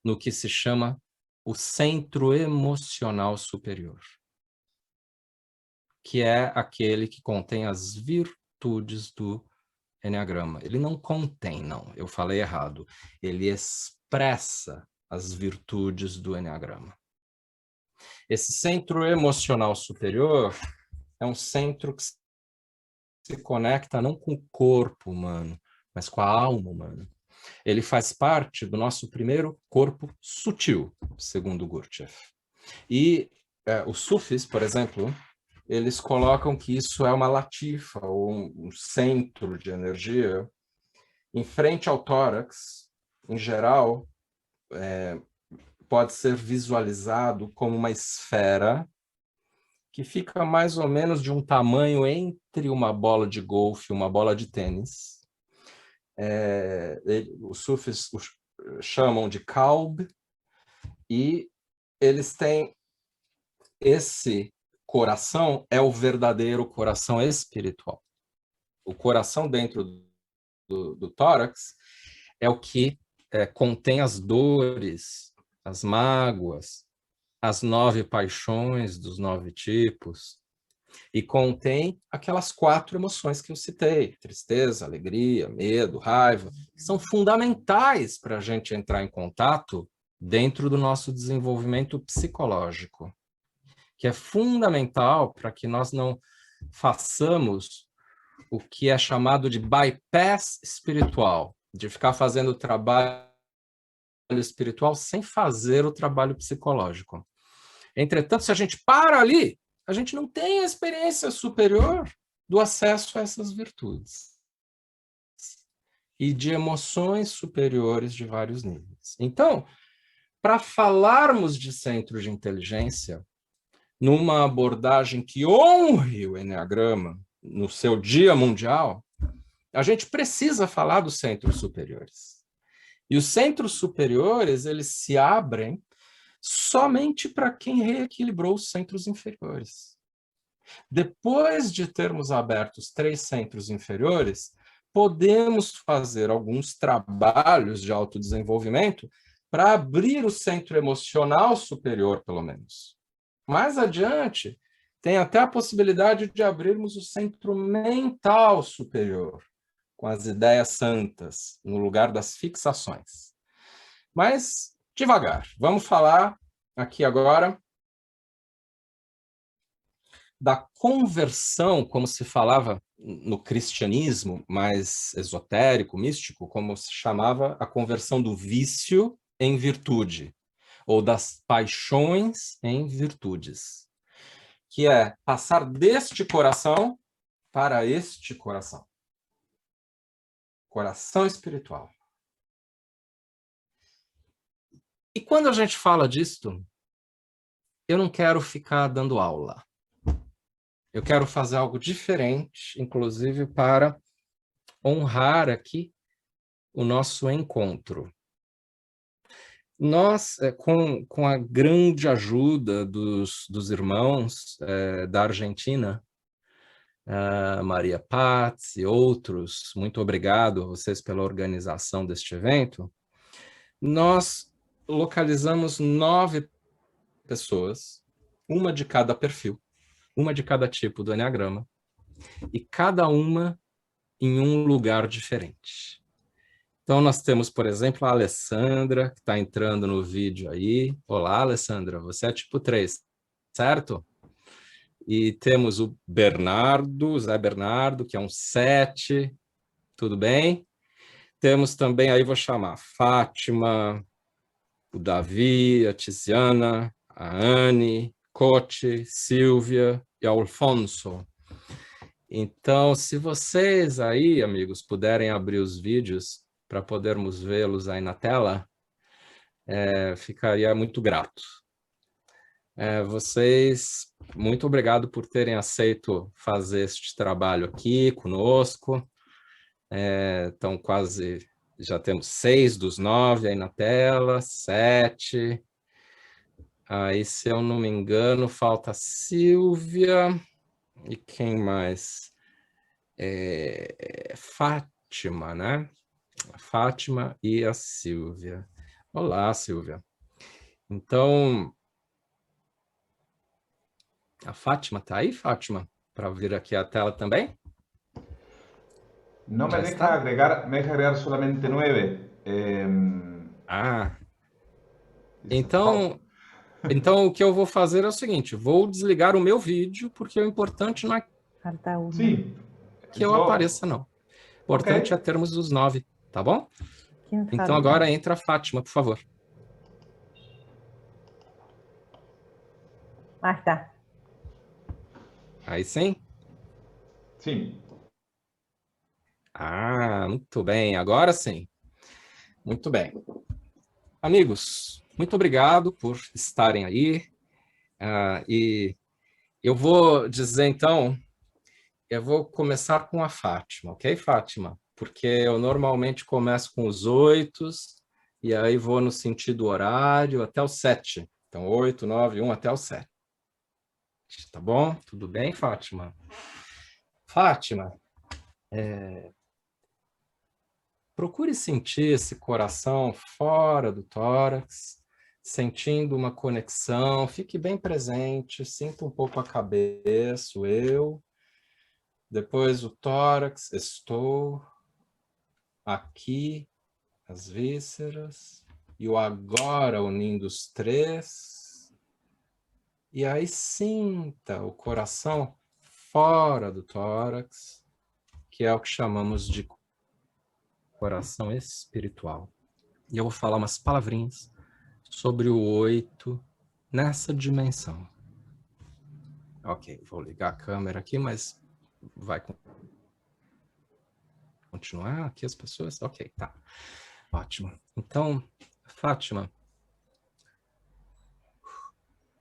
no que se chama o centro emocional superior, que é aquele que contém as virtudes do Eneagrama. Ele não contém, não, eu falei errado. Ele expressa as virtudes do Eneagrama. Esse centro emocional superior é um centro que se conecta não com o corpo humano, mas com a alma humana. Ele faz parte do nosso primeiro corpo sutil, segundo Gurdjieff. E os sufis, por exemplo, eles colocam que isso é uma latifa, ou um centro de energia, em frente ao tórax, em geral, pode ser visualizado como uma esfera que fica mais ou menos de um tamanho entre uma bola de golfe e uma bola de tênis. Os sufis chamam de kalb, e eles têm esse coração, é o verdadeiro coração espiritual. O coração dentro do tórax é o que contém as dores, as mágoas, as 9 paixões dos 9 tipos, e contém aquelas 4 emoções que eu citei, tristeza, alegria, medo, raiva, que são fundamentais para a gente entrar em contato dentro do nosso desenvolvimento psicológico, que é fundamental para que nós não façamos o que é chamado de bypass espiritual, de ficar fazendo o trabalho espiritual sem fazer o trabalho psicológico. Entretanto, se a gente para ali, a gente não tem a experiência superior do acesso a essas virtudes e de emoções superiores de vários níveis. Então, para falarmos de centro de inteligência, numa abordagem que honre o Eneagrama no seu Dia Mundial, a gente precisa falar dos centros superiores. E os centros superiores, eles se abrem somente para quem reequilibrou os centros inferiores. Depois de termos aberto os 3 centros inferiores, podemos fazer alguns trabalhos de autodesenvolvimento para abrir o centro emocional superior, pelo menos. Mais adiante, tem até a possibilidade de abrirmos o centro mental superior, com as ideias santas, no lugar das fixações. Mas, devagar, vamos falar aqui agora da conversão, como se falava no cristianismo mais esotérico, místico, como se chamava a conversão do vício em virtude, ou das paixões em virtudes, que é passar deste coração para este coração. Coração espiritual. E quando a gente fala disto, eu não quero ficar dando aula. Eu quero fazer algo diferente, inclusive para honrar aqui o nosso encontro. Nós, com a grande ajuda dos irmãos da Argentina, Maria Paz e outros, muito obrigado a vocês pela organização deste evento, nós localizamos 9 pessoas, uma de cada perfil, uma de cada tipo do Enneagrama, e cada uma em um lugar diferente. Então, nós temos, por exemplo, a Alessandra, que está entrando no vídeo aí. Olá, Alessandra, você é tipo 3, certo? E temos o Bernardo, Zé Bernardo, que é um 7, tudo bem? Temos também, aí vou chamar, Fátima, o Davi, a Tiziana, a Anne, Cote, Silvia e Alfonso. Então, se vocês aí, amigos, puderem abrir os vídeos para podermos vê-los aí na tela, ficaria muito grato. Vocês, muito obrigado por terem aceito fazer este trabalho aqui conosco. Então, quase, já temos 6 dos 9 aí na tela, 7. Aí, se eu não me engano, falta a Silvia. E quem mais? Fátima, né? A Fátima e a Silvia. Olá, Silvia. Então, a Fátima está aí, Fátima? Para vir aqui a tela também? No me Já deja está? agregar, me deja agregar solamente 9. Então o que eu vou fazer é o seguinte, vou desligar o meu vídeo, porque o importante não é Falta uno. Sí, que eu apareça, não. O importante é termos os 9, tá bom? ¿Quién Então falta? agora entra a Fátima, por favor. Ah, está. Aí sim? sim. Muito bem, agora sim. Muito bem. Amigos, muito obrigado por estarem aí. E eu vou dizer, então, eu vou começar com a Fátima, ok, Fátima? Porque eu normalmente começo com os 8 e aí vou no sentido horário até o 7. Então, 8, 9, 1 até o 7. Tá bom? Tudo bem, Fátima? Fátima, procure sentir esse coração fora do tórax, sentindo uma conexão, fique bem presente, sinta um pouco a cabeça, o eu, depois o tórax, estou, aqui, as vísceras, e o agora unindo os 3, e aí sinta o coração fora do tórax, que é o que chamamos de coração espiritual. E eu vou falar umas palavrinhas sobre o 8 nessa dimensão. Ok, vou ligar a câmera aqui, mas vai continuar aqui as pessoas? Ok, tá. Ótimo. Então, Fátima,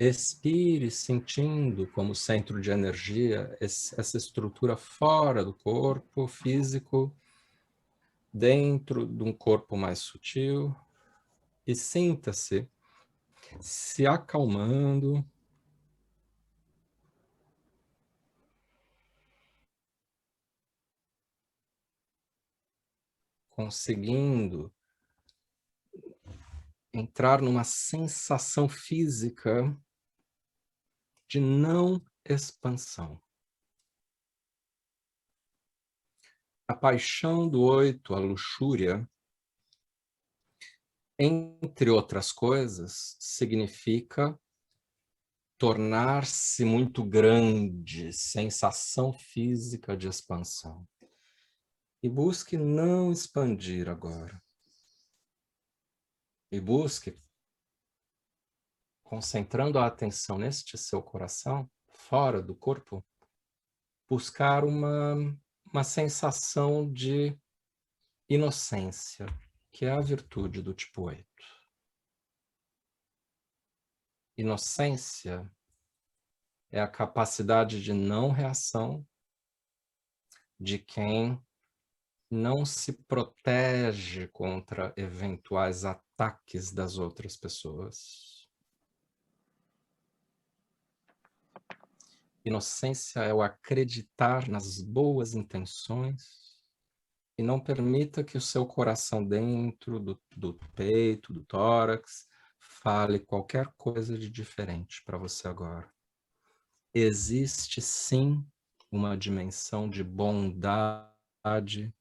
Expire sentindo como centro de energia essa estrutura fora do corpo físico, dentro de um corpo mais sutil, e sinta-se se acalmando, conseguindo entrar numa sensação física de não expansão. A paixão do 8, a luxúria, entre outras coisas, significa tornar-se muito grande, sensação física de expansão. E busque não expandir agora. E busque, concentrando a atenção neste seu coração, fora do corpo, buscar uma sensação de inocência, que é a virtude do tipo 8. Inocência é a capacidade de não reação de quem não se protege contra eventuais ataques das outras pessoas. Inocência é o acreditar nas boas intenções e não permita que o seu coração dentro do peito, do tórax, fale qualquer coisa de diferente para você agora. Existe sim uma dimensão de bondade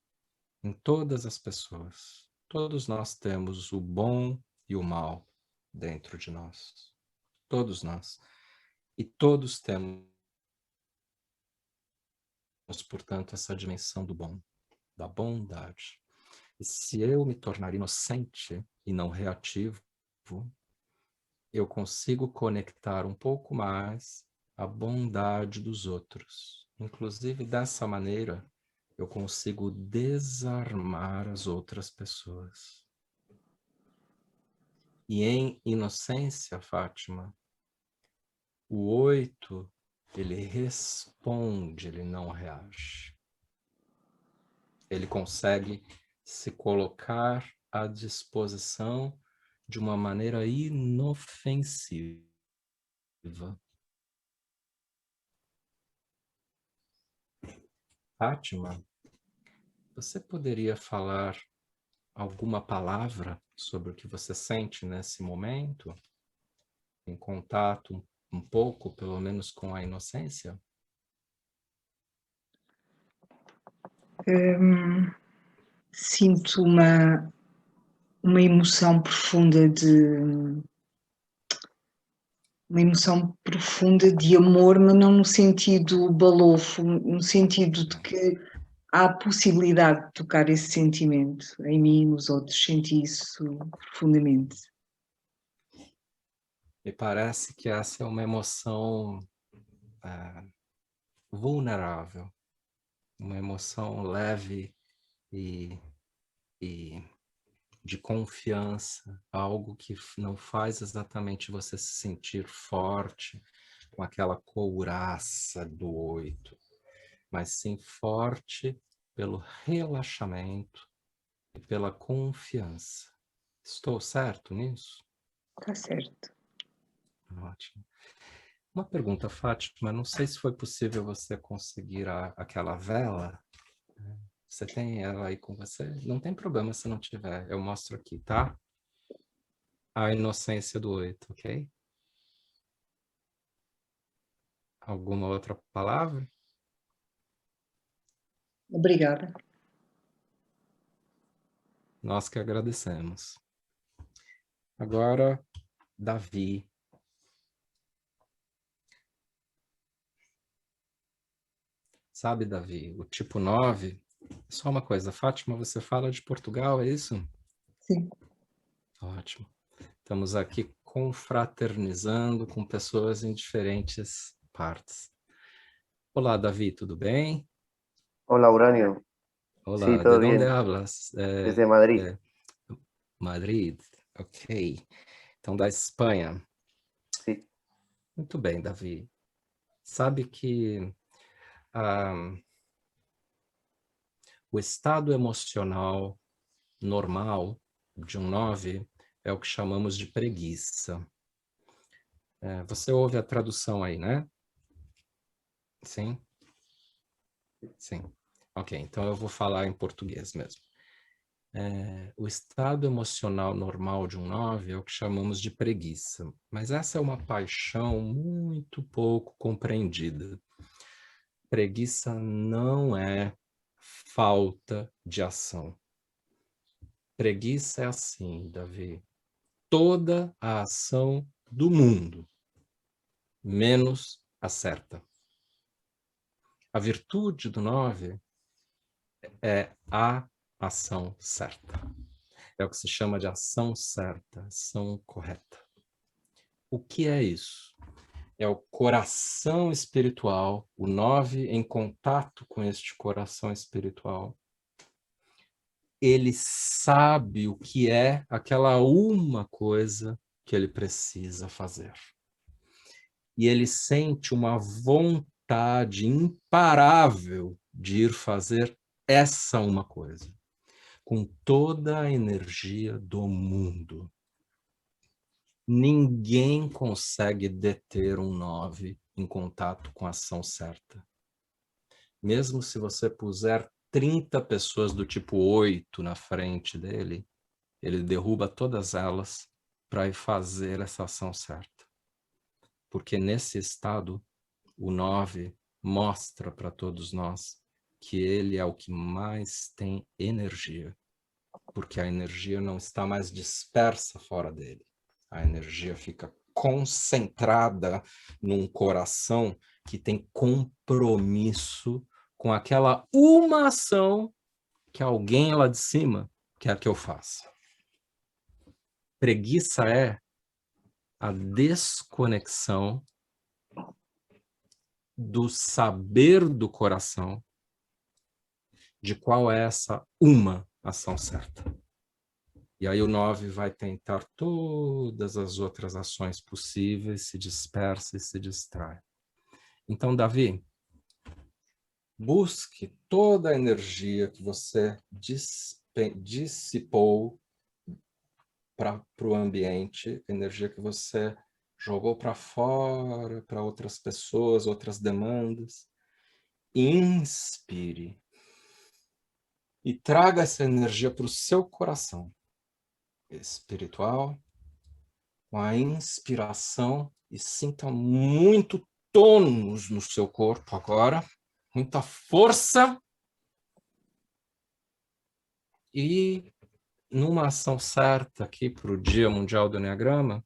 em todas as pessoas. Todos nós temos o bom e o mal dentro de nós. Todos nós. E todos temos, portanto, essa dimensão do bom, da bondade. E se eu me tornar inocente e não reativo, eu consigo conectar um pouco mais a bondade dos outros. Inclusive, dessa maneira, eu consigo desarmar as outras pessoas. E em inocência, Fátima, o 8, ele responde, ele não reage. Ele consegue se colocar à disposição de uma maneira inofensiva. Fátima, você poderia falar alguma palavra sobre o que você sente nesse momento? Em contato um pouco, pelo menos, com a inocência? Sinto uma emoção profunda de amor, mas não no sentido balofo, no sentido de que há a possibilidade de tocar esse sentimento em mim e nos outros. Senti isso profundamente. Me parece que essa é uma emoção vulnerável, uma emoção leve e de confiança, algo que não faz exatamente você se sentir forte com aquela couraça do 8, mas sim forte pelo relaxamento e pela confiança. Estou certo nisso? Está certo. Ótimo. Uma pergunta, Fátima, não sei se foi possível você conseguir aquela vela. Você tem ela aí com você? Não tem problema se não tiver, eu mostro aqui, tá? A inocência do 8, ok? Alguma outra palavra? Obrigada. Nós que agradecemos. Agora, Davi. Sabe, Davi, o tipo 9, só uma coisa, Fátima, você fala de Portugal, é isso? Sim. Ótimo. Estamos aqui confraternizando com pessoas em diferentes partes. Olá, Davi, tudo bem? Hola, Uranio. Olá, Sí, ¿de todo dónde bien. hablas? Desde Madrid. Madrid, ok. Então, da Espanha. Sí. Muito bem, Davi. Sabe que o estado emocional normal de um 9 é o que chamamos de preguiça. Você ouve a tradução aí, né? Sim? Sim. Ok, então eu vou falar em português mesmo. O estado emocional normal de um 9 é o que chamamos de preguiça. Mas essa é uma paixão muito pouco compreendida. Preguiça não é falta de ação. Preguiça é assim, Davi. Toda a ação do mundo, menos a certa. A virtude do 9 é a ação certa. É o que se chama de ação certa, ação correta. O que é isso? É o coração espiritual, o 9 em contato com este coração espiritual. Ele sabe o que é aquela uma coisa que ele precisa fazer. E ele sente uma vontade imparável de ir fazer essa uma coisa, com toda a energia do mundo. Ninguém consegue deter um 9 em contato com a ação certa. Mesmo se você puser 30 pessoas do tipo 8 na frente dele, ele derruba todas elas para ir fazer essa ação certa. Porque nesse estado, o 9 mostra para todos nós que ele é o que mais tem energia. Porque a energia não está mais dispersa fora dele. A energia fica concentrada num coração que tem compromisso com aquela uma ação que alguém lá de cima quer que eu faça. Preguiça é a desconexão do saber do coração de qual é essa uma ação certa. E aí o 9 vai tentar todas as outras ações possíveis, se dispersa e se distrai. Então, Davi, busque toda a energia que você dissipou para o ambiente, energia que você jogou para fora, para outras pessoas, outras demandas. Inspire. E traga essa energia para o seu coração espiritual, com a inspiração, e sinta muito tônus no seu corpo agora, muita força, e numa ação certa aqui para o Dia Mundial do Enneagrama,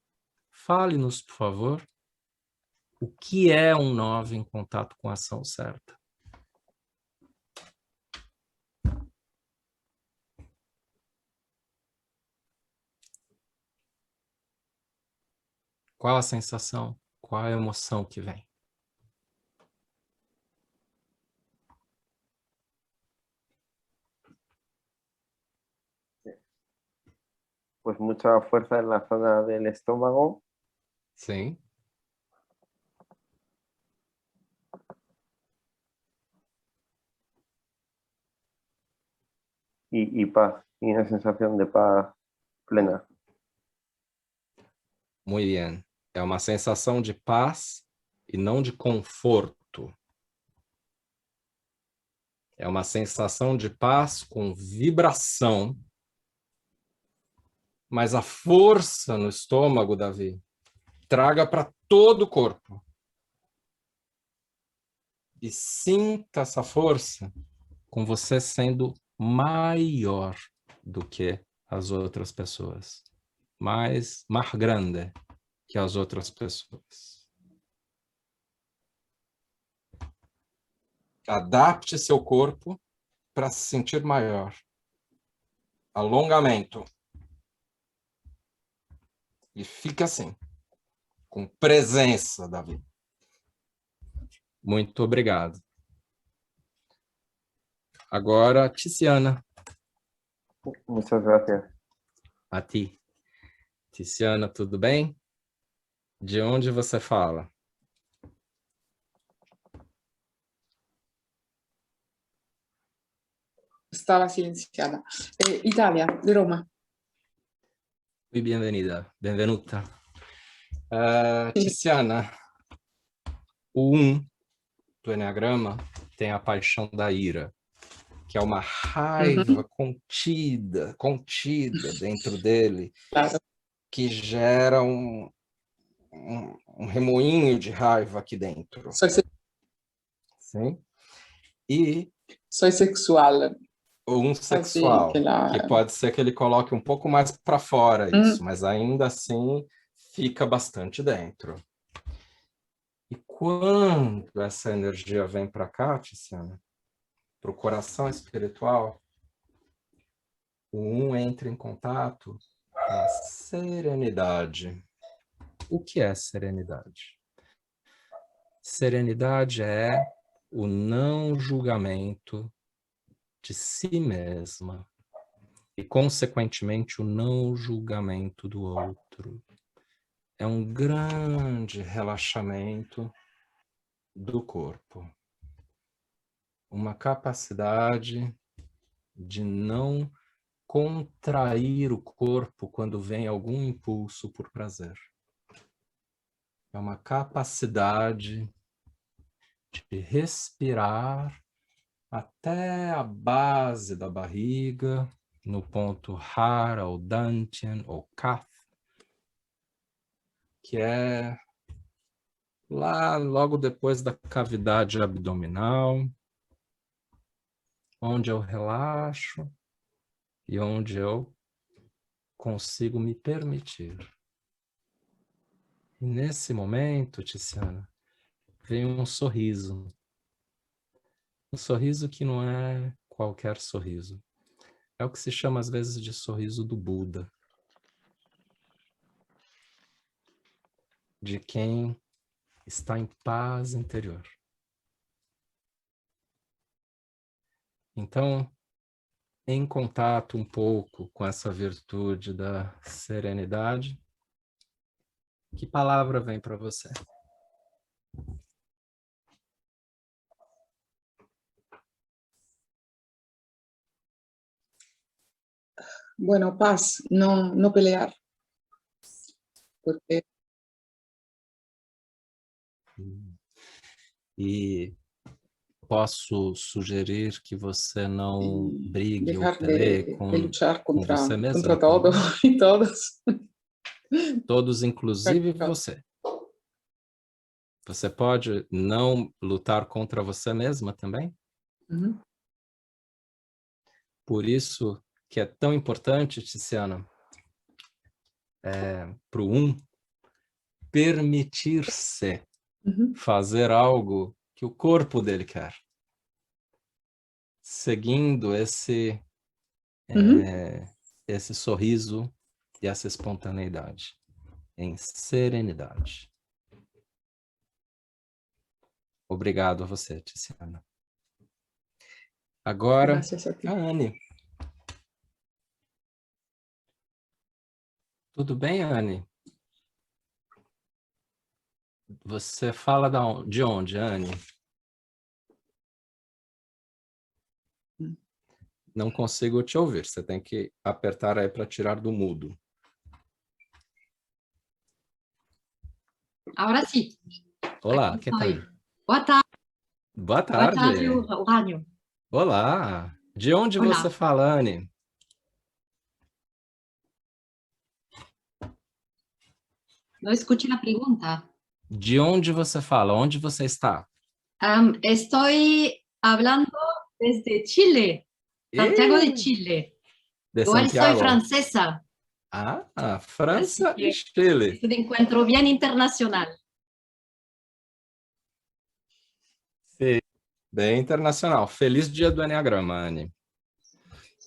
fale-nos, por favor, o que é um 9 em contato com a ação certa. Qual a sensação? Qual a emoção que vem? Pues mucha fuerza en la zona del estómago. Sim. Y paz, y una sensación de paz plena. Muito bem. É uma sensação de paz e não de conforto. É uma sensação de paz com vibração, mas a força no estômago, Davi, traga para todo o corpo. E sinta essa força com você sendo maior do que as outras pessoas. Mais grande que as outras pessoas. Adapte seu corpo para se sentir maior. Alongamento. E fica assim, com presença, Davi. Muito obrigado. Agora, Tiziana. Muchas gracias. A ti. Tiziana, tudo bem? De onde você fala? Estaba silenciada. Italia, de Roma. Muy benvenuta. Tiziana, o 1 do Eneagrama tem a paixão da ira, que é uma raiva contida dentro dele, Claro. que gera um remoinho de raiva aqui dentro. Sim? E Soy sexual. um sexual, que pode ser que ele coloque um pouco mais para fora isso, mas ainda assim fica bastante dentro. E quando essa energia vem para cá, Tiziana, para o coração espiritual, o 1 entra em contato com a serenidade. O que é serenidade? Serenidade é o não julgamento de si mesma e, consequentemente, o não julgamento do outro. É um grande relaxamento do corpo. Uma capacidade de não contrair o corpo quando vem algum impulso por prazer. É uma capacidade de respirar até a base da barriga, no ponto Hara, ou Dantian, ou Kath, que é lá logo depois da cavidade abdominal, onde eu relaxo e onde eu consigo me permitir. E nesse momento, Tiziana, vem um sorriso. Um sorriso que não é qualquer sorriso. É o que se chama às vezes de sorriso do Buda. De quem está em paz interior. Então, em contato um pouco com essa virtude da serenidade, que palavra vem para você? Bueno, paz, no pelear. Porque... E posso sugerir que você não brigue ou dejar peleie de luchar com você mesmo? contra todo y todos. Todos, inclusive você. Você pode não lutar contra você mesma também? Por isso que é tão importante, Tiziana, para o 1, permitir-se fazer algo que o corpo dele quer. Seguindo esse sorriso e essa espontaneidade, em serenidade. Obrigado a você, Tiziana. Agora, a Anne. Tudo bem, Anne? Você fala de onde, Anne? Não consigo te ouvir. Você tem que apertar aí para tirar do mudo. Agora sim. Olá, que tal? Boa tarde. Boa tarde. Boa tarde, Urânio. Olá. De onde você fala, Anne? Não escutei a pergunta. De onde você fala? Onde você está? Estou falando desde Chile, Santiago de Chile. De Igual Santiago? sou francesa. Ah, França e Chile. É um encontro bem internacional. Sim, bem internacional. Feliz dia do Eneagrama, Anne.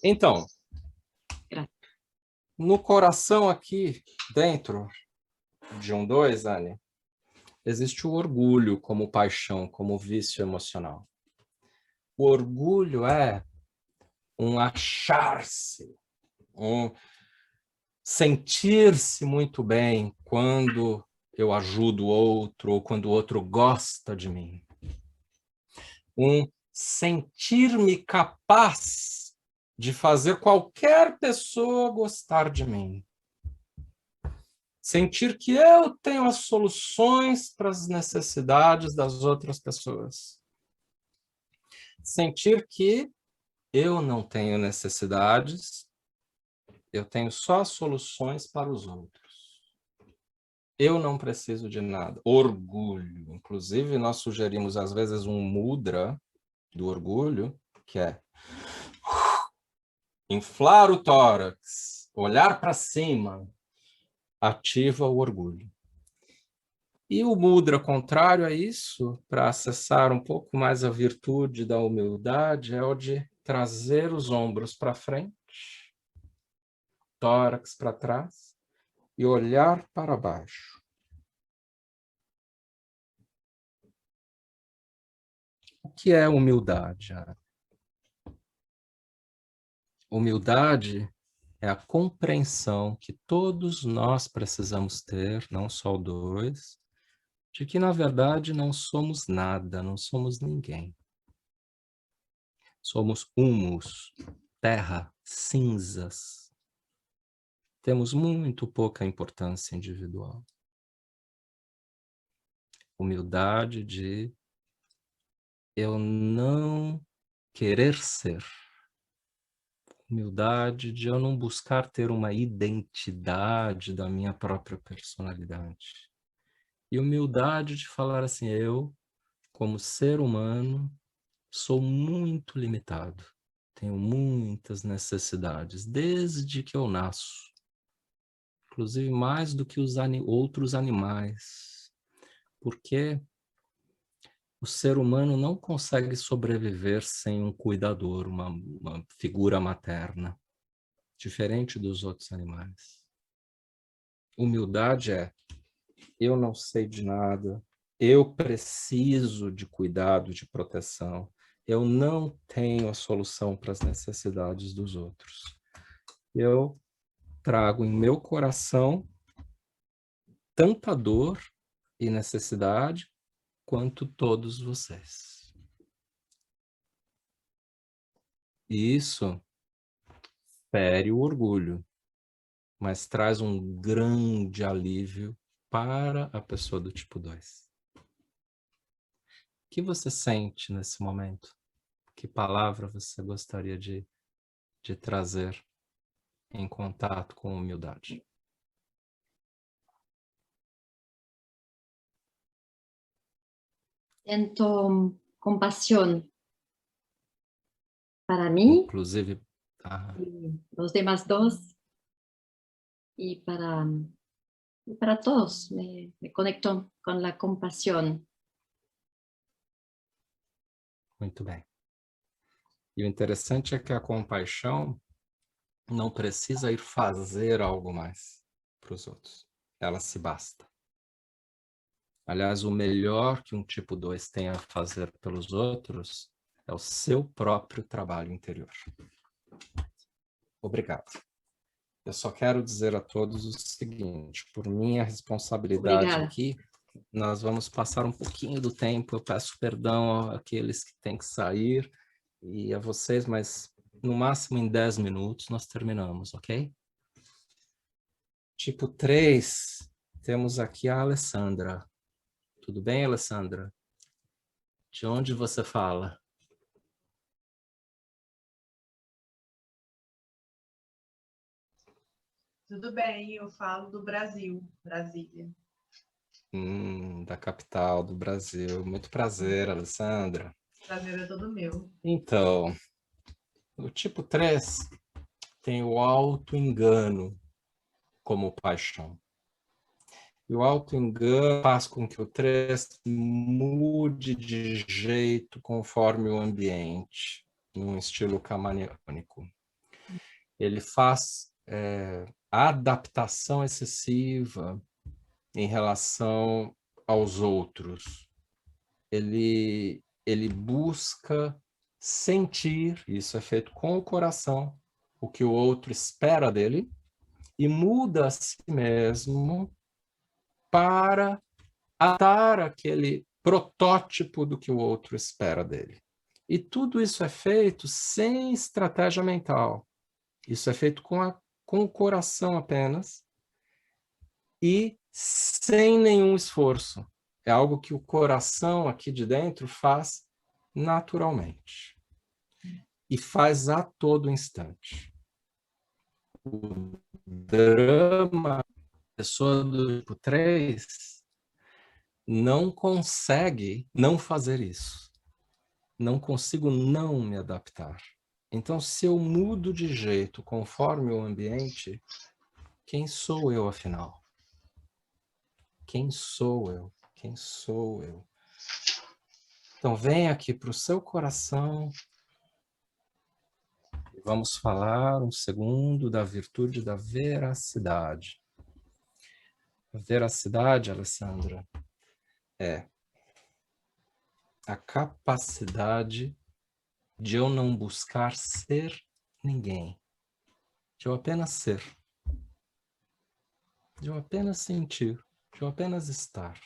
Então, no coração aqui, dentro de 2, Anne, existe o orgulho como paixão, como vício emocional. O orgulho é um achar-se, um sentir-se muito bem quando eu ajudo o outro ou quando o outro gosta de mim. Um sentir-me capaz de fazer qualquer pessoa gostar de mim. Sentir que eu tenho as soluções para as necessidades das outras pessoas. Sentir que eu não tenho necessidades, eu tenho só soluções para os outros. Eu não preciso de nada. Orgulho. Inclusive, nós sugerimos, às vezes, um mudra do orgulho, que é inflar o tórax, olhar para cima, ativa o orgulho. E o mudra contrário a isso, para acessar um pouco mais a virtude da humildade, é o de trazer os ombros para frente, tórax para trás e olhar para baixo. O que é humildade? Humildade é a compreensão que todos nós precisamos ter, não só o dois, de que, na verdade, não somos nada, não somos ninguém. Somos humus, terra, cinzas. Temos muito pouca importância individual. Humildade de eu não querer ser. Humildade de eu não buscar ter uma identidade da minha própria personalidade. E humildade de falar assim, eu, como ser humano, sou muito limitado. Tenho muitas necessidades, desde que eu nasço. Inclusive mais do que os outros animais. Porque o ser humano não consegue sobreviver sem um cuidador, uma figura materna, diferente dos outros animais. Humildade é, eu não sei de nada, eu preciso de cuidado, de proteção, eu não tenho a solução para as necessidades dos outros. Eu trago em meu coração tanta dor e necessidade quanto todos vocês. E isso fere o orgulho, mas traz um grande alívio para a pessoa do tipo 2. O que você sente nesse momento? Que palavra você gostaria de trazer em contato com humildade? Siento compasión para mí, Inclusive, y los demás dos, y para todos. Me conecto con la compasión. muito bem. E o interessante é que a compaixão não precisa ir fazer algo mais para os outros. Ela se basta. Aliás, o melhor que um tipo 2 tem a fazer pelos outros é o seu próprio trabalho interior. Obrigado. Eu só quero dizer a todos o seguinte, por minha responsabilidade aqui, nós vamos passar um pouquinho do tempo, eu peço perdão àqueles que têm que sair e a vocês, mas no máximo em 10 minutos nós terminamos, ok? Tipo 3, temos aqui a Alessandra. Tudo bem, Alessandra? De onde você fala? Tudo bem, eu falo do Brasil, Brasília. Da capital do Brasil. Muito prazer, Alessandra. Prazer é todo meu. Então, o tipo 3 tem o auto-engano como paixão. E o auto-engano faz com que o 3 mude de jeito conforme o ambiente, num estilo camaleônico. Ele faz adaptação excessiva em relação aos outros. Ele busca sentir, isso é feito com o coração, o que o outro espera dele, e muda a si mesmo para atar aquele protótipo do que o outro espera dele. E tudo isso é feito sem estratégia mental. Isso é feito com o coração apenas e sem nenhum esforço. É algo que o coração aqui de dentro faz naturalmente. E faz a todo instante. O drama, a pessoa do tipo 3, não consegue não fazer isso. Não consigo não me adaptar. Então, se eu mudo de jeito conforme o ambiente, quem sou eu, afinal? Quem sou eu? Quem sou eu? Então, vem aqui para o seu coração e vamos falar um segundo da virtude da veracidade. A veracidade, Alessandra, é a capacidade de eu não buscar ser ninguém, de eu apenas ser, de eu apenas sentir, de eu apenas estar.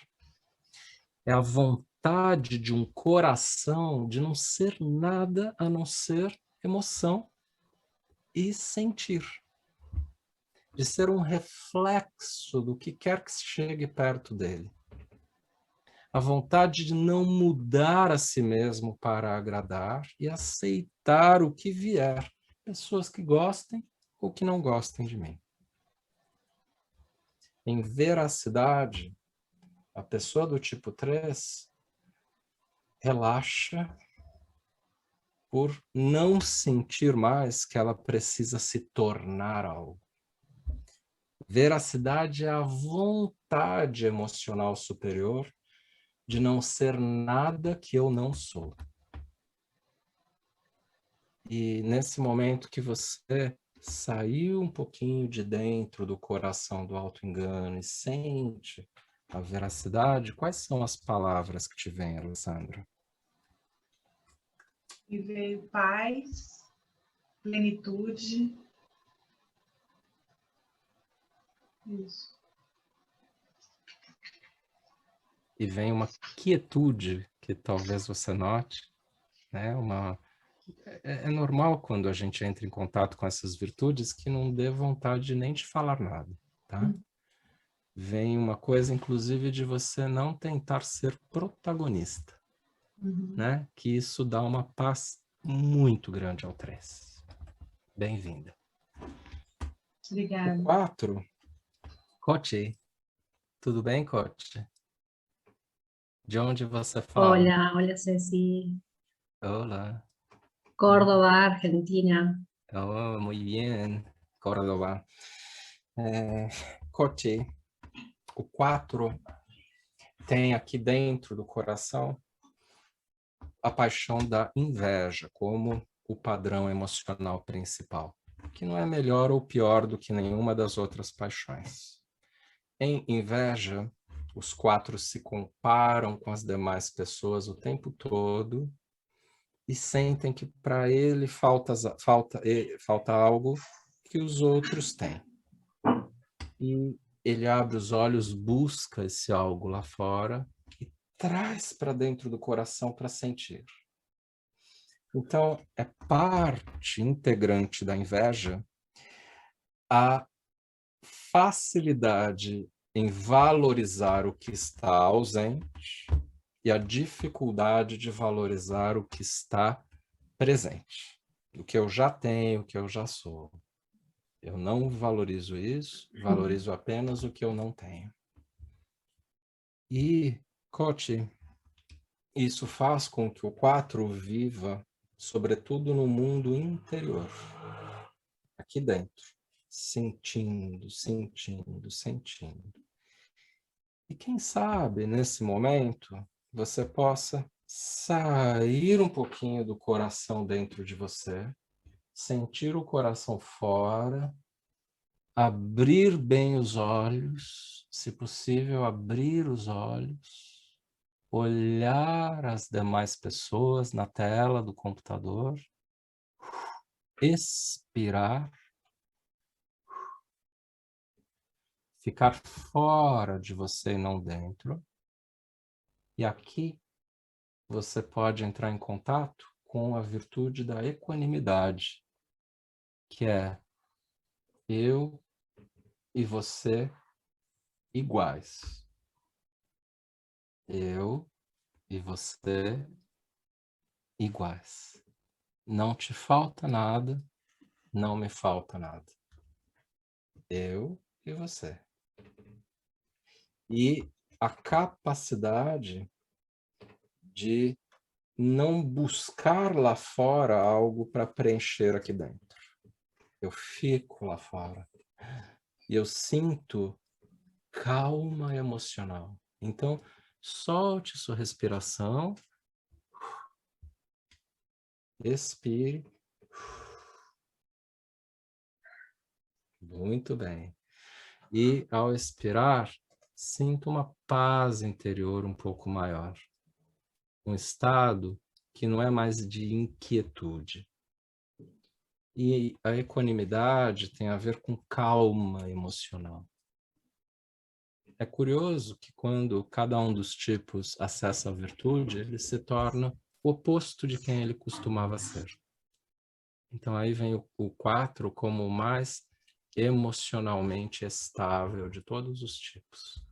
É a vontade de um coração de não ser nada a não ser emoção e sentir. De ser um reflexo do que quer que chegue perto dele. A vontade de não mudar a si mesmo para agradar e aceitar o que vier. Pessoas que gostem ou que não gostem de mim. Em veracidade, a pessoa do tipo 3 relaxa por não sentir mais que ela precisa se tornar algo. Veracidade é a vontade emocional superior de não ser nada que eu não sou. E nesse momento que você saiu um pouquinho de dentro do coração do auto-engano e sente a veracidade, quais são as palavras que te vêm, Alessandra? E veio paz, plenitude. Isso. E vem uma quietude que talvez você note, né? É normal quando a gente entra em contato com essas virtudes que não dê vontade nem de falar nada, tá? Vem uma coisa, inclusive, de você não tentar ser protagonista, né? Que isso dá uma paz muito grande ao 3. Bem-vinda. Obrigada. O 4, Cote. Tudo bem, Cote? De onde você fala? Hola Ceci. Olá. Córdoba, Argentina. Oh, muy bien, Córdoba. Cote, o 4 tem aqui dentro do coração a paixão da inveja como o padrão emocional principal, que não é melhor ou pior do que nenhuma das outras paixões. Em inveja, os 4 se comparam com as demais pessoas o tempo todo e sentem que para ele falta algo que os outros têm. E ele abre os olhos, busca esse algo lá fora e traz para dentro do coração para sentir. Então, é parte integrante da inveja a facilidade em valorizar o que está ausente e a dificuldade de valorizar o que está presente. O que eu já tenho, o que eu já sou. Eu não valorizo isso, valorizo apenas o que eu não tenho. E, Cote, isso faz com que o 4 viva, sobretudo no mundo interior, aqui dentro, sentindo, sentindo, sentindo. E quem sabe, nesse momento, você possa sair um pouquinho do coração dentro de você, sentir o coração fora, abrir bem os olhos, se possível, abrir os olhos, olhar as demais pessoas na tela do computador, expirar, ficar fora de você e não dentro. E aqui você pode entrar em contato com a virtude da equanimidade, que é eu e você iguais. Eu e você iguais. Não te falta nada, não me falta nada. Eu e você. E a capacidade de não buscar lá fora algo para preencher aqui dentro. Eu fico lá fora e eu sinto calma emocional. Então, solte sua respiração, expire. Muito bem. E ao expirar, sinta uma paz interior um pouco maior. Um estado que não é mais de inquietude. E a equanimidade tem a ver com calma emocional. É curioso que quando cada um dos tipos acessa a virtude, ele se torna o oposto de quem ele costumava ser. Então aí vem o 4 como o mais emocionalmente estável de todos os tipos.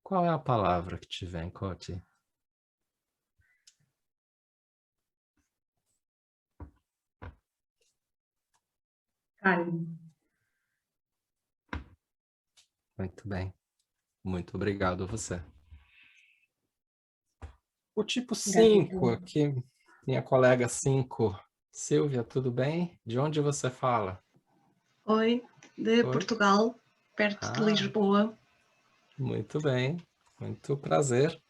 Qual é a palavra que te vem, Coti? Calma. Muito bem. Muito obrigado a você. O tipo 5 aqui, minha colega 5. Silvia, tudo bem? De onde você fala? Oi, de Oi? Portugal, perto de Lisboa. Muito bem, muito prazer.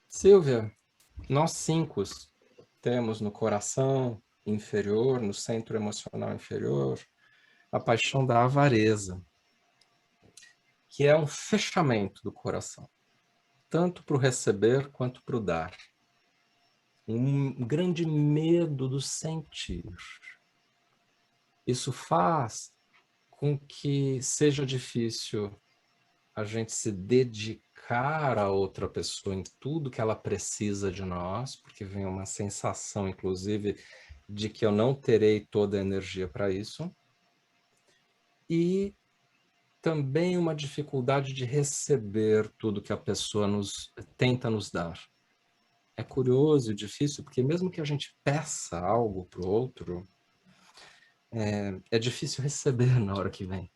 Silvia, nós 5 temos no coração inferior, no centro emocional inferior, a paixão da avareza, que é um fechamento do coração, tanto para o receber quanto para o dar. Um grande medo do sentir. Isso faz com que seja difícil a gente se dedicar a outra pessoa em tudo que ela precisa de nós, porque vem uma sensação, inclusive, de que eu não terei toda a energia para isso. E também uma dificuldade de receber tudo que a pessoa tenta nos dar. É curioso e difícil, porque mesmo que a gente peça algo para o outro, é difícil receber na hora que vem.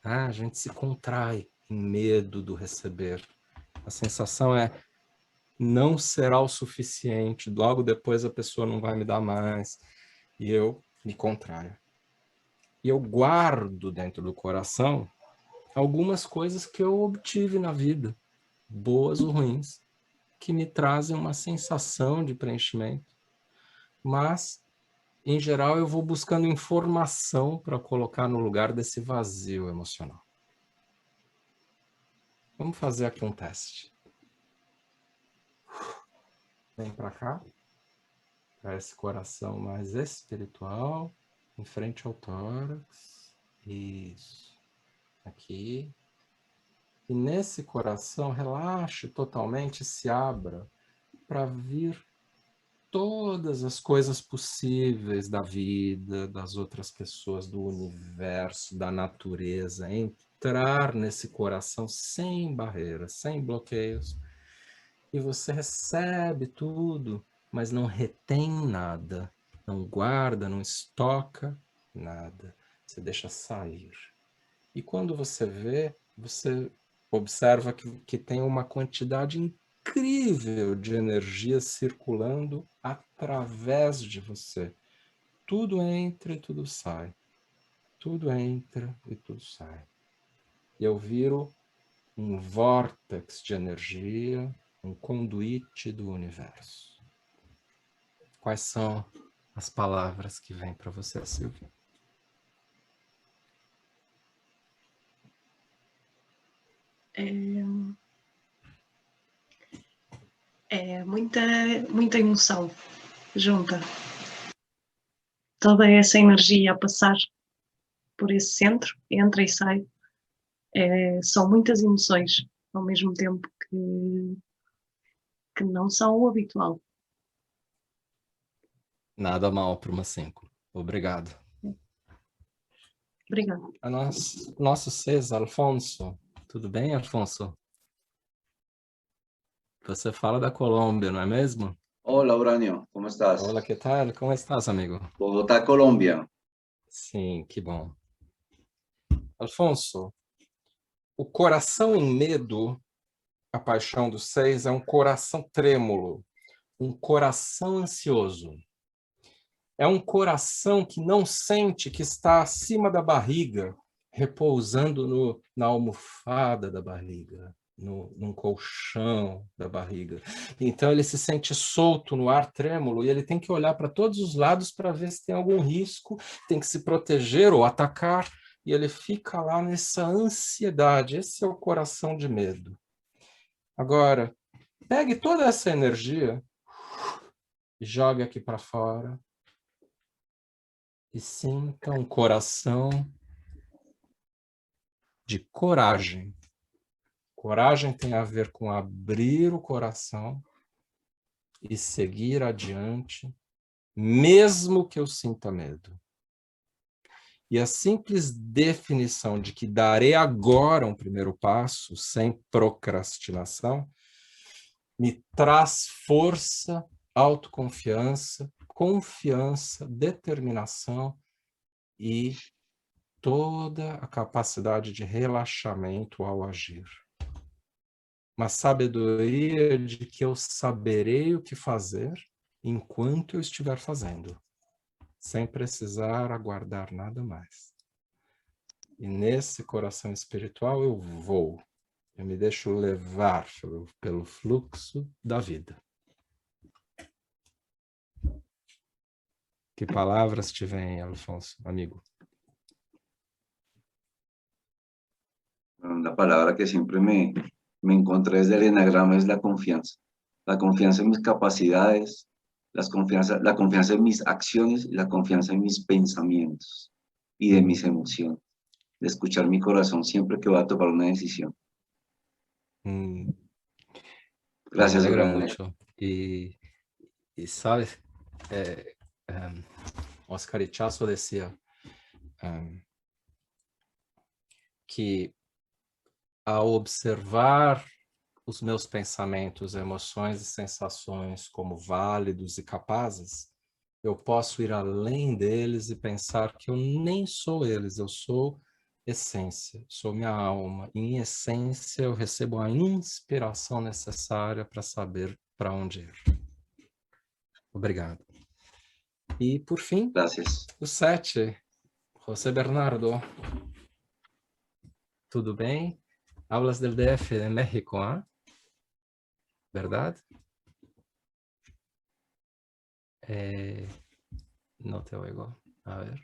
A gente se contrai em medo do receber. A sensação é, não será o suficiente, logo depois a pessoa não vai me dar mais, e eu me contraio. E eu guardo dentro do coração algumas coisas que eu obtive na vida, boas ou ruins, que me trazem uma sensação de preenchimento. Mas, em geral, eu vou buscando informação para colocar no lugar desse vazio emocional. Vamos fazer aqui um teste. Vem para cá, para esse coração mais espiritual, em frente ao tórax. Isso. Aqui. E nesse coração, relaxe totalmente, se abra para vir todas as coisas possíveis da vida, das outras pessoas, do universo, da natureza, entrar nesse coração sem barreiras, sem bloqueios. E você recebe tudo, mas não retém nada, não guarda, não estoca nada. Você deixa sair. E quando você vê, você observa que tem uma quantidade incrível de energia circulando através de você. Tudo entra e tudo sai. Tudo entra e tudo sai. E eu viro um vórtex de energia, um conduíte do universo. Quais são as palavras que vêm para você, Silvia? É muita emoção junta. Toda essa energia a passar por esse centro, entra e sai. São muitas emoções ao mesmo tempo que não são o habitual. Nada mal para uma 5. Obrigado. Obrigada. Nosso César, Alfonso. Tudo bem, Alfonso? Você fala da Colômbia, não é mesmo? Hola, Uranio, ¿cómo estás? Olá, que tal? Como estás, amigo? Bogotá, Colômbia. Sim, que bom. Alfonso, o coração em medo, a paixão dos 6, é um coração trêmulo, um coração ansioso. É um coração que não sente que está acima da barriga, repousando na almofada da barriga, num colchão da barriga. Então ele se sente solto no ar trêmulo e ele tem que olhar para todos os lados para ver se tem algum risco, tem que se proteger ou atacar, e ele fica lá nessa ansiedade. Esse é o coração de medo. Agora, pegue toda essa energia e jogue aqui para fora. E sinta um coração de coragem. Coragem tem a ver com abrir o coração e seguir adiante, mesmo que eu sinta medo. E a simples definição de que darei agora um primeiro passo, sem procrastinação, me traz força, autoconfiança, confiança, determinação e toda a capacidade de relaxamento ao agir. Uma sabedoria de que eu saberei o que fazer enquanto eu estiver fazendo, sem precisar aguardar nada mais. E nesse coração espiritual eu me deixo levar pelo fluxo da vida. Que palavras te vêm, Alfonso, amigo? La palabra que siempre me encontré desde el enagrama es la confianza. La confianza en mis capacidades, la confianza en mis acciones y la confianza en mis pensamientos y de mis emociones. De escuchar mi corazón siempre que voy a tomar una decisión. Gracias, me alegra Uranio. mucho. Y sabes, Oscar Ichazo decía que ao observar os meus pensamentos, emoções e sensações como válidos e capazes, eu posso ir além deles e pensar que eu nem sou eles, eu sou essência, sou minha alma. Em essência, eu recebo a inspiração necessária para saber para onde ir. Obrigado. E, por fim, Gracias. O 7, José Bernardo. Tudo bem? Hablas del DF de México, ¿ah? ¿Verdad? No te oigo. A ver.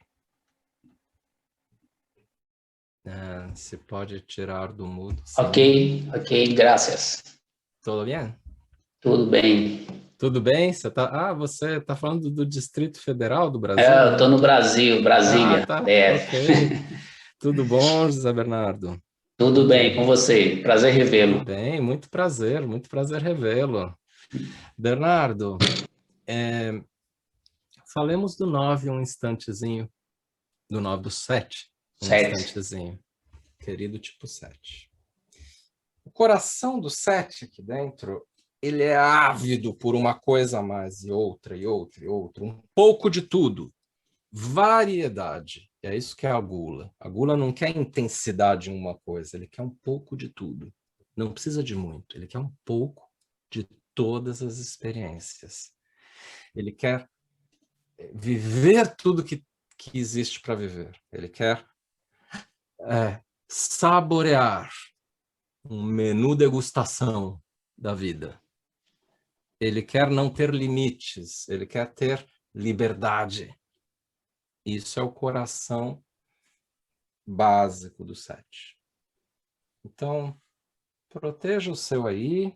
Se pode tirar do mudo. Sim. Ok, graças. Tudo bem? Tudo bem. Tudo bem? Você tá falando do Distrito Federal do Brasil? Eu estou no Brasil, Brasília, tá. DF. Ok. Tudo bom, José Bernardo? Tudo bem com você? Prazer revê-lo. Tudo bem, muito prazer revê-lo. Bernardo, falemos do 9 um instantezinho, do 7 um instantezinho, querido tipo 7. O coração do 7 aqui dentro, ele é ávido por uma coisa a mais, e outra, um pouco de tudo, variedade. É isso que é a gula. A gula não quer intensidade em uma coisa, ele quer um pouco de tudo. Não precisa de muito, ele quer um pouco de todas as experiências. Ele quer viver tudo que existe para viver. Ele quer saborear um menu degustação da vida. Ele quer não ter limites, ele quer ter liberdade. Isso é o coração básico do 7. Então, proteja o seu aí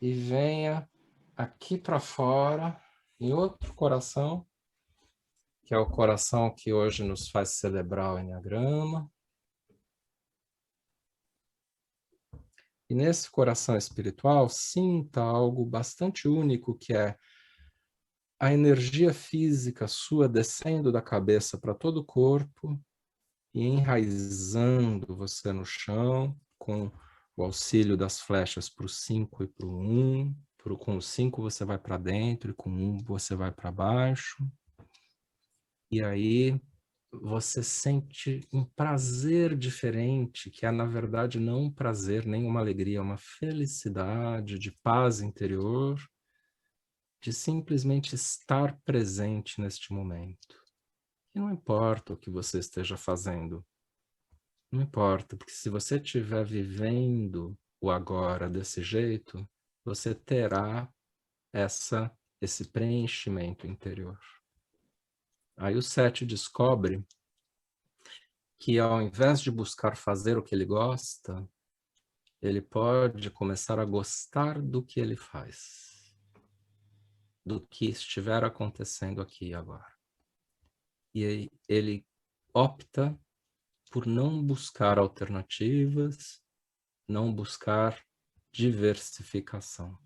e venha aqui para fora em outro coração, que é o coração que hoje nos faz celebrar o Enneagrama. E nesse coração espiritual, sinta algo bastante único, que é a energia física sua descendo da cabeça para todo o corpo e enraizando você no chão, com o auxílio das flechas para o 5 e para o 1. Com o 5 você vai para dentro e com o 1 você vai para baixo. E aí você sente um prazer diferente, que é, na verdade, não um prazer, nem uma alegria, é uma felicidade de paz interior, de simplesmente estar presente neste momento. E não importa o que você esteja fazendo, não importa, porque se você estiver vivendo o agora desse jeito, você terá esse preenchimento interior. Aí o 7 descobre que ao invés de buscar fazer o que ele gosta, ele pode começar a gostar do que ele faz, do que estiver acontecendo aqui e agora. E aí ele opta por não buscar alternativas, não buscar diversificação.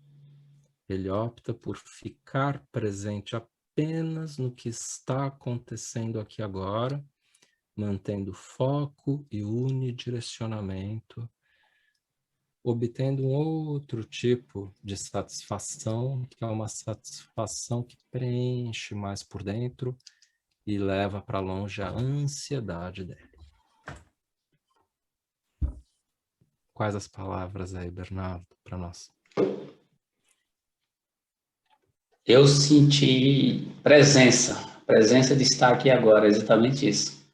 Ele opta por ficar presente apenas no que está acontecendo aqui agora, mantendo foco e unidirecionamento, obtendo um outro tipo de satisfação, que é uma satisfação que preenche mais por dentro e leva para longe a ansiedade dele. Quais as palavras aí, Bernardo, para nós? Eu senti presença de estar aqui agora, exatamente isso.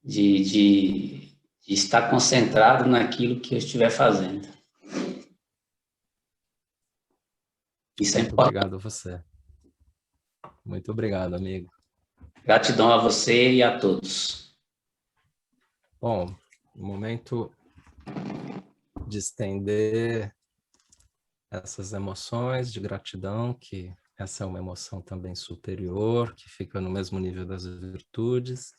De estar concentrado naquilo que eu estiver fazendo. Isso é importante. Obrigado a você. Muito obrigado, amigo. Gratidão a você e a todos. Bom, momento de estender essas emoções de gratidão, que essa é uma emoção também superior, que fica no mesmo nível das virtudes,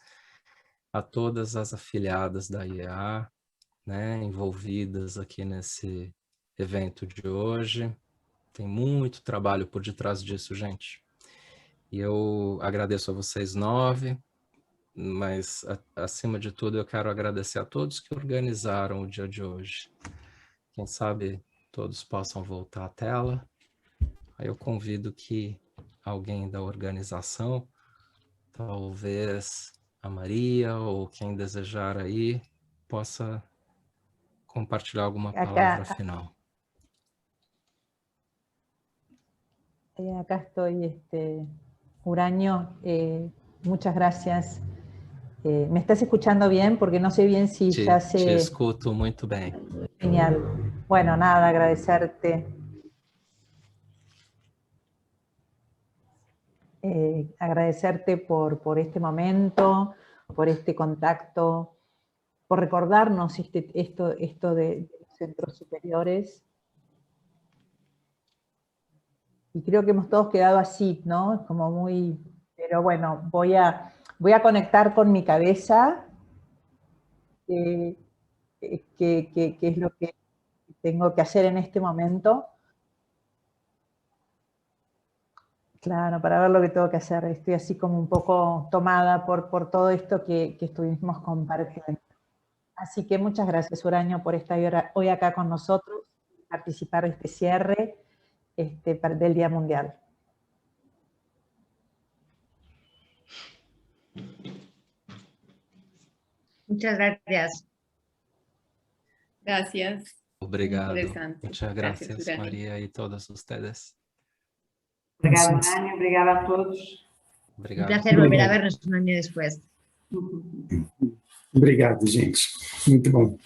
a todas as afiliadas da IEA, né, envolvidas aqui nesse evento de hoje. Tem muito trabalho por detrás disso, gente. E eu agradeço a vocês 9, mas acima de tudo eu quero agradecer a todos que organizaram o dia de hoje. Quem sabe todos possam voltar à tela. Aí eu convido que alguém da organização, talvez a Maria ou quem desejar aí, possa compartilhar alguma palavra final. Acá estoy, Uranio, muchas gracias. ¿Me estás escuchando bien? Porque no sé bien si ya se... Te escuto muito bem. Genial. Bueno, nada, agradecerte. Agradecerte por este momento, por este contacto, por recordarnos esto de los centros superiores. Y creo que hemos todos quedado así, ¿no? Como muy... Pero bueno, voy a conectar con mi cabeza, que es lo que tengo que hacer en este momento. Claro, para ver lo que tengo que hacer. Estoy así como un poco tomada por todo esto que estuvimos compartiendo. Así que muchas gracias, Uranio, por estar hoy acá con nosotros, participar de este cierre del Día Mundial. Muchas gracias. Gracias. Obrigado. Interesante. Muchas gracias, María, y todos ustedes. Obrigada, Uranio. Obrigada a todos. Obrigado. Um prazer volver a ver-nos um ano después. Obrigado, gente. Muito bom.